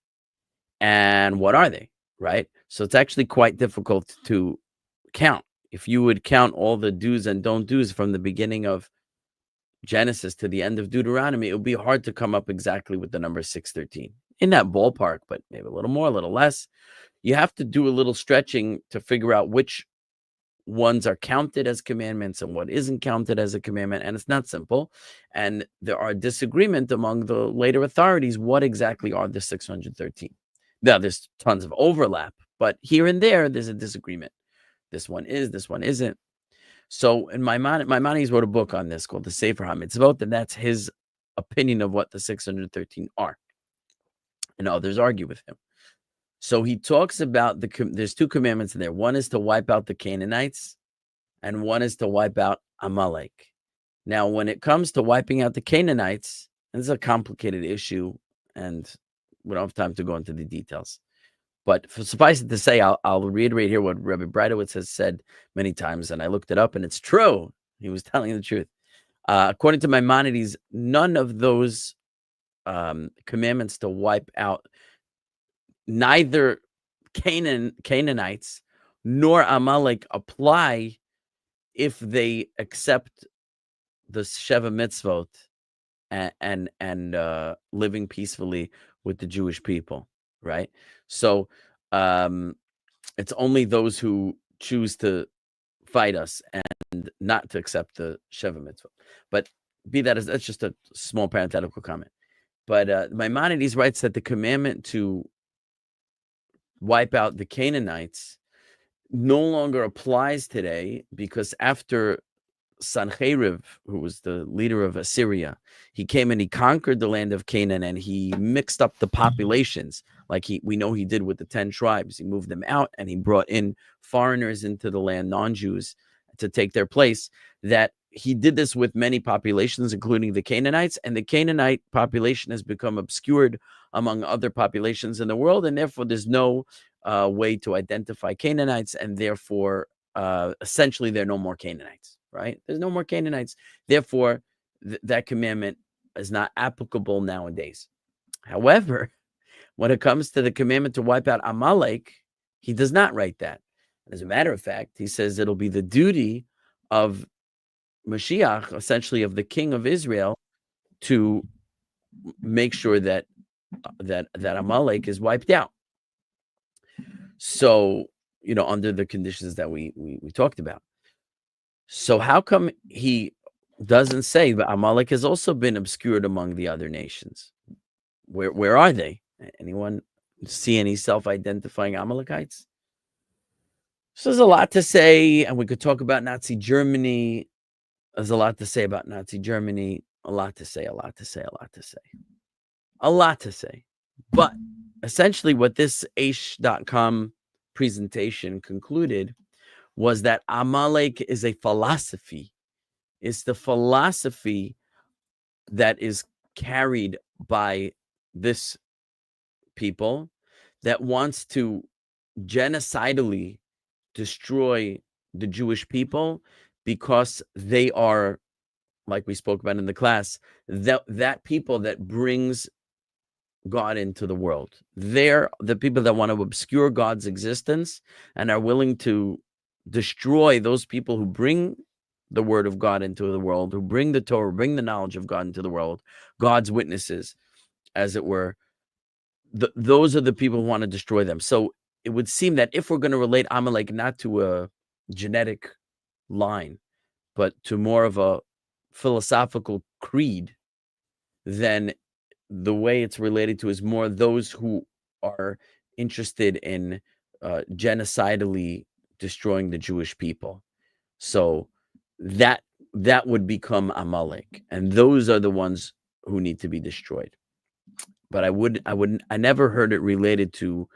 And what are they, right? So it's actually quite difficult to count. If you would count all the do's and don't do's from the beginning of Genesis to the end of Deuteronomy, it would be hard to come up exactly with the number 613. In that ballpark, but maybe a little more, a little less. You have to do a little stretching to figure out which ones are counted as commandments and what isn't counted as a commandment. And it's not simple. And there are disagreement among the later authorities. What exactly are the 613? Now, there's tons of overlap, but here and there, there's a disagreement. This one is, this one isn't. So in Maimonides wrote a book on this called the Sefer HaMitzvot, and that's his opinion of what the 613 are. And others argue with him. So he talks about there's two commandments in there. One is to wipe out the Canaanites, and one is to wipe out Amalek. Now, when it comes to wiping out the Canaanites, and this is a complicated issue, and we don't have time to go into the details. But suffice it to say, I'll reiterate here what Rabbi Breidowitz has said many times, and I looked it up, and it's true. He was telling the truth. According to Maimonides, none of those commandments to wipe out neither Canaanites nor Amalek apply if they accept the Sheva Mitzvot and living peacefully with the Jewish people, right? So It's only those who choose to fight us and not to accept the Sheva mitzvah. But be that as that's just a small parenthetical comment. But Maimonides writes that the commandment to wipe out the Canaanites no longer applies today, because after Sancheriv, who was the leader of Assyria, he came and he conquered the land of Canaan, and he mixed up the populations like we know he did with the 10 tribes. He moved them out and he brought in foreigners into the land, non-Jews, to take their place. That he did this with many populations, including the Canaanites, and the Canaanite population has become obscured among other populations in the world, and therefore there's no way to identify Canaanites, and therefore essentially there are no more Canaanites, right? There's no more Canaanites. Therefore, that commandment is not applicable nowadays. However, when it comes to the commandment to wipe out Amalek, he does not write that. As a matter of fact, he says it'll be the duty of Mashiach, essentially of the king of Israel, to make sure that Amalek is wiped out. So, under the conditions that we talked about. So how come he doesn't say that Amalek has also been obscured among the other nations? Where are they? Anyone see any self-identifying Amalekites? So there's a lot to say, and we could talk about Nazi Germany. There's a lot to say about Nazi Germany. A lot to say. But essentially what this Aish.com presentation concluded was that Amalek is a philosophy. It's the philosophy that is carried by this people that wants to genocidally destroy the Jewish people, because they are, like we spoke about in the class, that people that brings God into the world. They're the people that want to obscure God's existence and are willing to destroy those people who bring the word of God into the world, who bring the Torah, bring the knowledge of God into the world, God's witnesses, as it were. Those are the people who want to destroy them. So it would seem that if we're going to relate Amalek not to a genetic line, but to more of a philosophical creed, then the way it's related to is more those who are interested in genocidally destroying the Jewish people. So that would become Amalek, and those are the ones who need to be destroyed. But I never heard it related to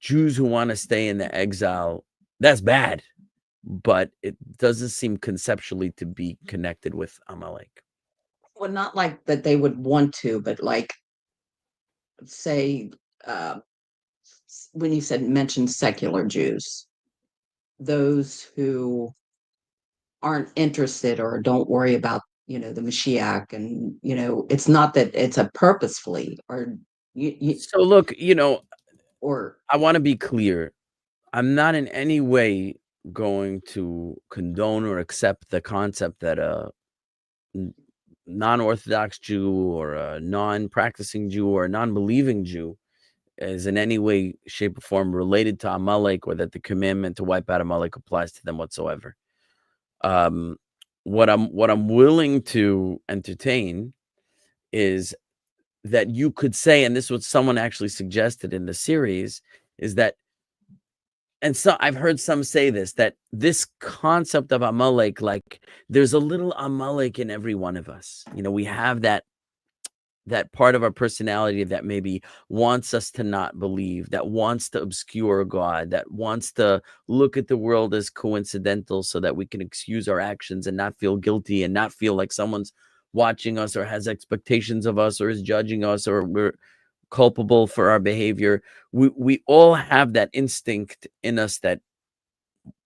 Jews who want to stay in the exile. That's bad, but it doesn't seem conceptually to be connected with Amalek.
Well, not like that they would want to, but like, say, when you mentioned secular Jews, those who aren't interested or don't worry about, the Mashiach, and, it's not that it's a purposefully, or
So look,
or
I want to be clear. I'm not in any way going to condone or accept the concept that a non-Orthodox Jew or a non-practicing Jew or a non-believing Jew is in any way, shape, or form related to Amalek, or that the commandment to wipe out Amalek applies to them whatsoever. What I'm willing to entertain is that you could say, and this is what someone actually suggested in the series, is that, and so I've heard some say this, that this concept of Amalek, like there's a little Amalek in every one of us. We have that part of our personality that maybe wants us to not believe, that wants to obscure God, that wants to look at the world as coincidental so that we can excuse our actions and not feel guilty and not feel like someone's watching us or has expectations of us or is judging us or we're culpable for our behavior. We all have that instinct in us that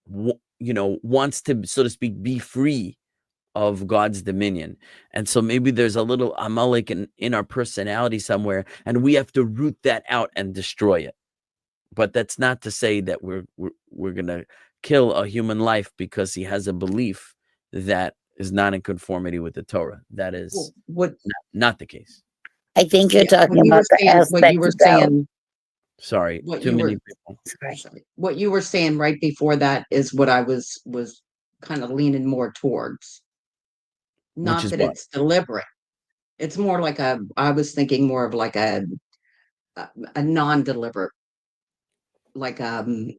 wants to, so to speak, be free of God's dominion. And so maybe there's a little Amalek in our personality somewhere, and we have to root that out and destroy it. But that's not to say that we're going to kill a human life because he has a belief that is not in conformity with the Torah. That is not the case.
I think you're talking about the aspect
what you were saying.
Sorry,
What
too
you
many
were
people.
Sorry.
what you were saying right before that is what I was kind of leaning more towards.
Which
Not
is
that
what?
it's deliberate. It's more like I was thinking more of like a non-deliberate, like trying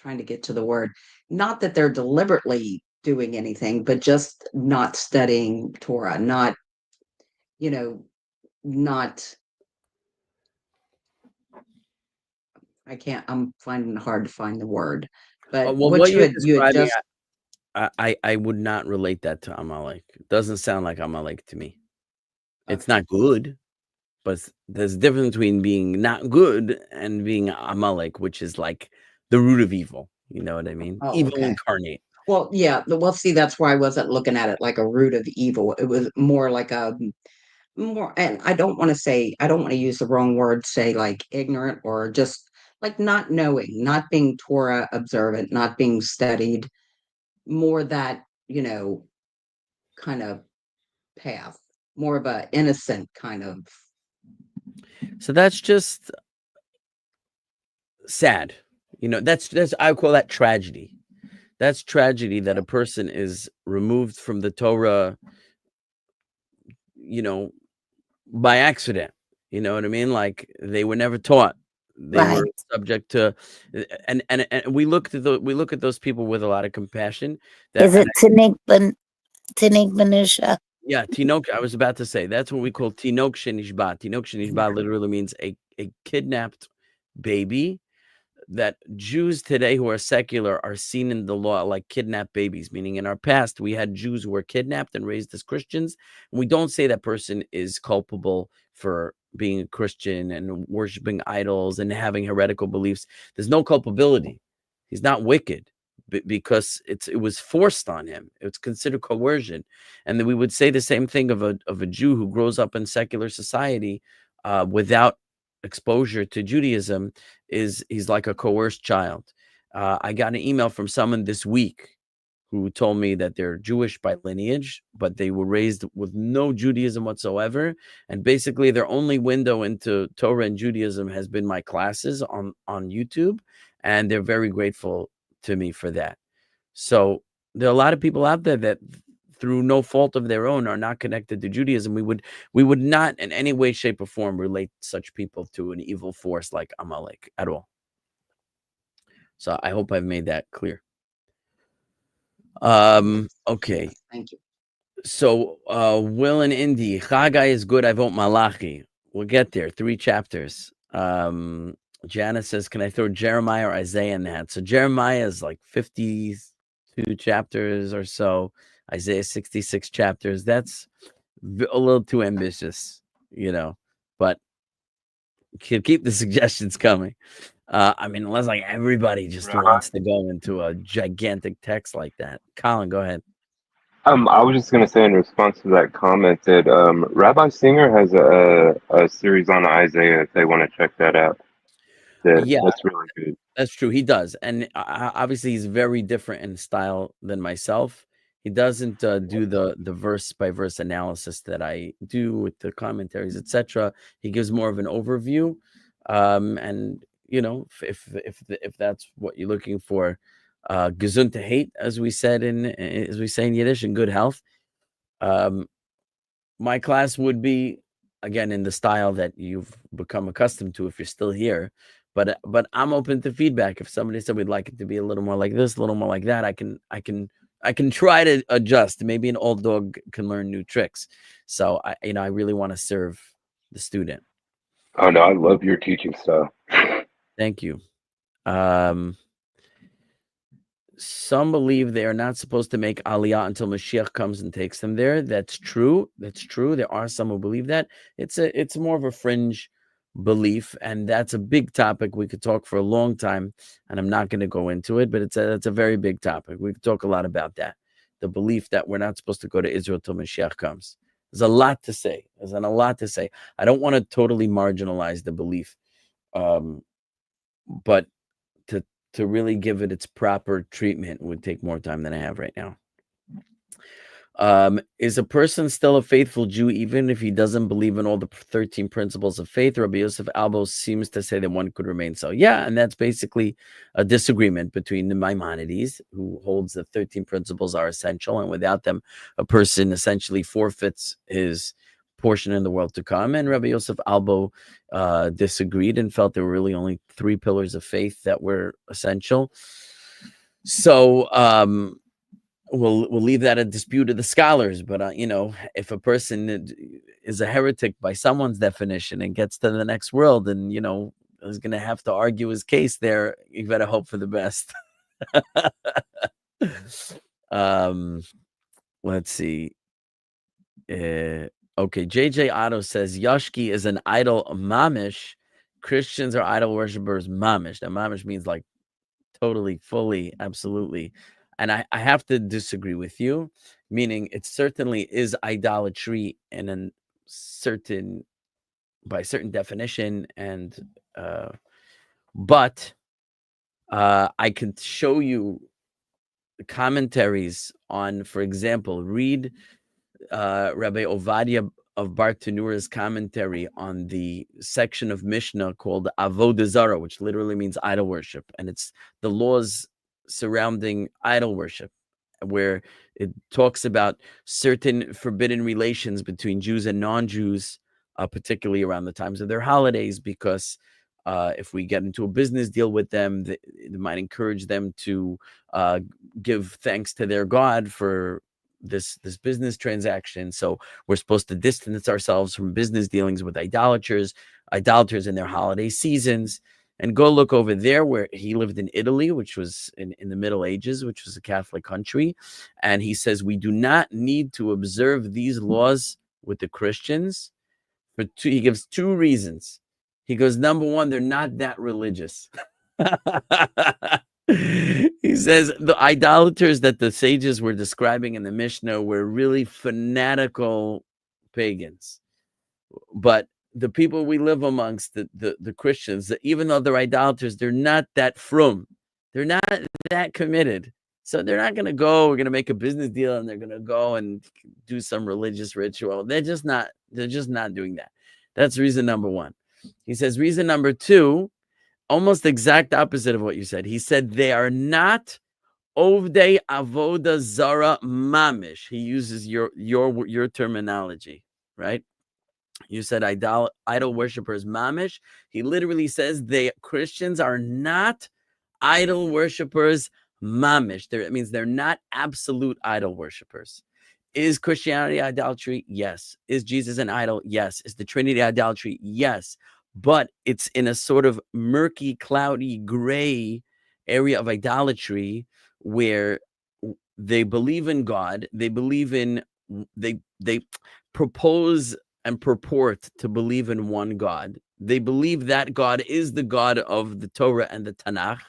to get to the word. Not that they're deliberately doing anything, but just not studying Torah, not, you know, not I'm finding it hard to find the word. But
Well,
what
what you're
you had
describing,
just
I would not relate that to Amalek. It doesn't sound like Amalek to me. It's
okay.
not good, but there's a difference between being not good and being Amalek, which is like the root of evil. You know what I mean?
Oh,
Evil
okay.
incarnate.
Well, yeah. Well, see, that's why I wasn't looking at it like a root of evil. It was more like a more, and I don't want to say, I don't want to use the wrong word, say like ignorant or just like not knowing, not being Torah observant, not being studied, more that, kind of path, more of a innocent kind of.
So that's just sad. That's I call that tragedy. That's tragedy that a person is removed from the Torah, you know, by accident. You know what I mean? Like they were never taught. They were
Right.
subject to, and we look at those people with a lot of compassion.
Is
And
it Tinik Benusha?
yeah, Tinok. I was about to say that's what we call Tinok Shenishba. Tinok Shenishba literally means a kidnapped baby. That Jews today who are secular are seen in the law like kidnapped babies, meaning in our past, we had Jews who were kidnapped and raised as Christians. And we don't say that person is culpable for being a Christian and worshiping idols and having heretical beliefs. There's no culpability. He's not wicked because it was forced on him. It's considered coercion. And then we would say the same thing of a Jew who grows up in secular society without exposure to Judaism. He's like a coerced child. I got an email from someone this week who told me that they're Jewish by lineage, but they were raised with no Judaism whatsoever. And basically their only window into Torah and Judaism has been my classes on YouTube. And they're very grateful to me for that. So there are a lot of people out there that through no fault of their own are not connected to Judaism. We would not in any way, shape, or form relate such people to an evil force like Amalek at all. So I hope I've made that clear. Okay.
Thank you.
So Will and Indy, Chagai is good. I vote Malachi. We'll get there. 3 chapters. Jana says, can I throw Jeremiah or Isaiah in that? So Jeremiah is like 52 chapters or so. Isaiah 66 chapters. That's a little too ambitious, but keep the suggestions coming. I mean, unless like everybody just
Rabbi?
wants to go into a gigantic text like that. Colin, go ahead.
I was just going to say in response to that comment that Rabbi Singer has a series on Isaiah if they want to check that out.
Yeah,
That's really good.
that's true. He does. And obviously, he's very different in style than myself. He doesn't do the verse by verse analysis that I do with the commentaries, etc. He gives more of an overview. And if that's what you're looking for, gesund to hate, as we say in Yiddish, in good health. My class would be again in the style that you've become accustomed to if you're still here. But I'm open to feedback. If somebody said we'd like it to be a little more like this, a little more like that, I can try to adjust. Maybe an old dog can learn new tricks. So I really want to serve the student.
Oh no, I love your teaching style.
Thank you. Some believe they are not supposed to make aliyah until Mashiach comes and takes them there. That's true. That's true. There are some who believe that. It's more of a fringe belief, and that's a big topic. We could talk for a long time, and I'm not going to go into it, but it's a very big topic. We could talk a lot about that. The belief that we're not supposed to go to Israel till Mashiach comes. There's a lot to say. I don't want to totally marginalize the belief, but to really give it its proper treatment would take more time than I have right now. Is a person still a faithful Jew even if he doesn't believe in all the 13 principles of faith? Rabbi Yosef Albo seems to say that one could remain so. Yeah, and that's basically a disagreement between the Maimonides, who holds that 13 principles are essential, and without them, a person essentially forfeits his portion in the world to come. And Rabbi Yosef Albo disagreed and felt there were really only 3 pillars of faith that were essential. So, we'll leave that a dispute of the scholars, but if a person is a heretic by someone's definition and gets to the next world and is going to have to argue his case there, you better hope for the best. Let's see. Okay, JJ Otto says Yoshki is an idol mamish. Christians are idol worshippers mamish. Now mamish means like totally, fully, absolutely. And I have to disagree with you, meaning it certainly is idolatry by certain definition, and but I can show you commentaries on, for example, read Rabbi Ovadyah of Bartanura's commentary on the section of Mishnah called Avodah Zarah, which literally means idol worship, and it's the laws surrounding idol worship, where it talks about certain forbidden relations between Jews and non-Jews, particularly around the times of their holidays, because if we get into a business deal with them, it might encourage them to give thanks to their God for this business transaction. So we're supposed to distance ourselves from business dealings with idolaters in their holiday seasons. And go look over there where he lived in Italy, which was in the Middle Ages, which was a Catholic country. And he says we do not need to observe these laws with the Christians. He gives 2 reasons. He goes, number one, they're not that religious. He says the idolaters that the sages were describing in the Mishnah were really fanatical pagans. But the people we live amongst, the Christians, even though they're idolaters, they're not that frum. They're not that committed. So they're not going to go, we're going to make a business deal and they're going to go and do some religious ritual. They're just not doing that. That's reason number one. He says reason number 2, almost exact opposite of what you said. He said they are not Ovdei Avodah Zara Mamish. He uses your terminology, right? You said idol worshippers mamish. He literally says Christians are not idol worshippers mamish. It means they're not absolute idol worshippers. Is Christianity idolatry? Yes. Is Jesus an idol? Yes. Is the Trinity idolatry? Yes. But it's in a sort of murky, cloudy, gray area of idolatry where they believe in God. They believe in, they propose and purport to believe in one God. They believe that God is the God of the Torah and the Tanakh,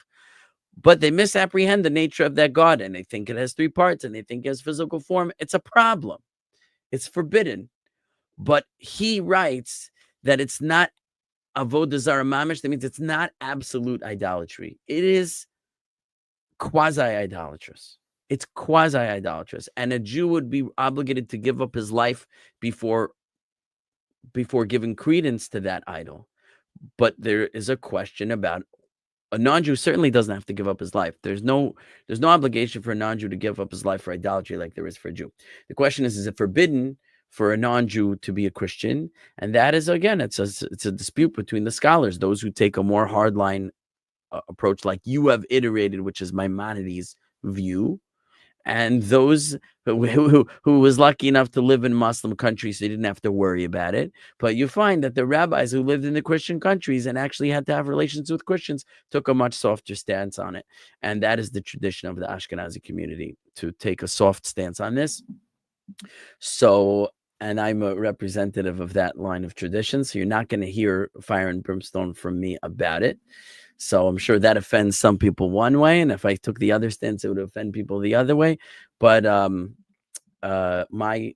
but they misapprehend the nature of that God, and they think it has 3 parts, and they think it has physical form. It's a problem. It's forbidden. But he writes that it's not avodah zarah mamish. That means it's not absolute idolatry. It is quasi-idolatrous. It's quasi-idolatrous. And a Jew would be obligated to give up his life before giving credence to that idol. But there is a question about a non-Jew certainly doesn't have to give up his life. There's no obligation for a non-Jew to give up his life for idolatry like there is for a Jew. The question is it forbidden for a non-Jew to be a Christian? And that is, again, it's a dispute between the scholars, those who take a more hardline approach like you have iterated, which is Maimonides' view, and those who was lucky enough to live in Muslim countries, so they didn't have to worry about it. But you find that the rabbis who lived in the Christian countries and actually had to have relations with Christians took a much softer stance on it. And that is the tradition of the Ashkenazi community, to take a soft stance on this. So, and I'm a representative of that line of tradition, so you're not going to hear fire and brimstone from me about it. So I'm sure that offends some people one way, and if I took the other stance, it would offend people the other way. But my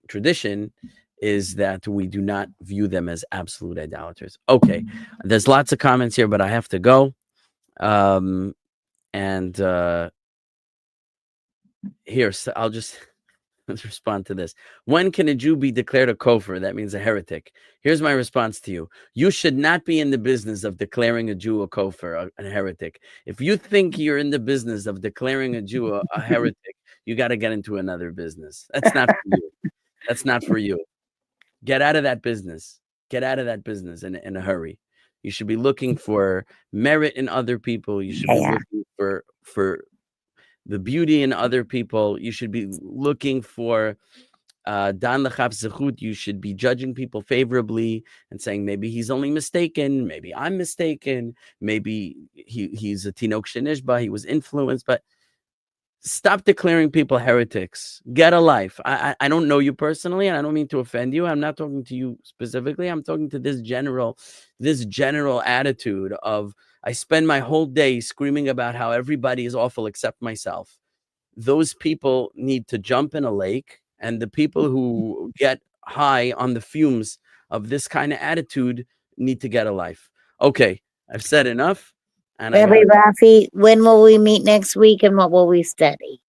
tradition is that we do not view them as absolute idolaters. Okay, there's lots of comments here, but I have to go. Here, so I'll just Let's respond to this. When can a Jew be declared a kofar? That means a heretic. Here's my response to you. You should not be in the business of declaring a Jew a kofar, a heretic. If you think you're in the business of declaring a Jew a heretic, you got to get into another business. That's not for you. That's not for you. Get out of that business. Get out of that business in a hurry. You should be looking for merit in other people. You should be looking for the beauty in other people. You should be looking for dan lechaf zechut. You should be judging people favorably and saying maybe he's only mistaken, maybe I'm mistaken, maybe he's a tinok shenishba, he was influenced. But stop declaring people heretics. Get a life. I don't know you personally, and I don't mean to offend you. I'm not talking to you specifically. I'm talking to this general attitude of I spend my whole day screaming about how everybody is awful except myself. Those people need to jump in a lake, and the people who get high on the fumes of this kind of attitude need to get a life. Okay, I've said enough. And
Rabbi Rafi, when will we meet next week and what will we study?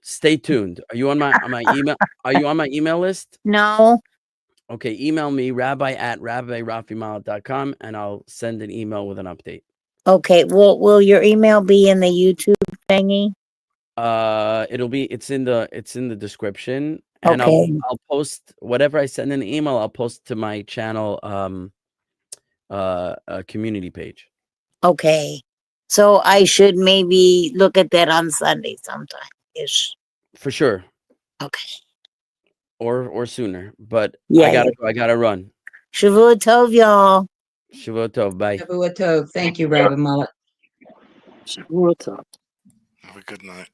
Stay tuned. Are you on my email? Are you on my email list?
No.
Okay, email me rabbi@rabbirafimallet.com and I'll send an email with an update.
Okay, will your email be in the YouTube thingy?
It's in the description, and
Okay.
I'll post whatever I send in the email. I'll post to my channel community page.
Okay. So I should maybe look at that on Sunday sometime ish.
For sure.
Okay.
Or sooner. But
Yeah.
I gotta run.
Shavua Tov, y'all.
Shavua Tov. Bye.
Shavua Tov. Thank you, Rabbi Mallet.
Shavua Tov.
Have a good night.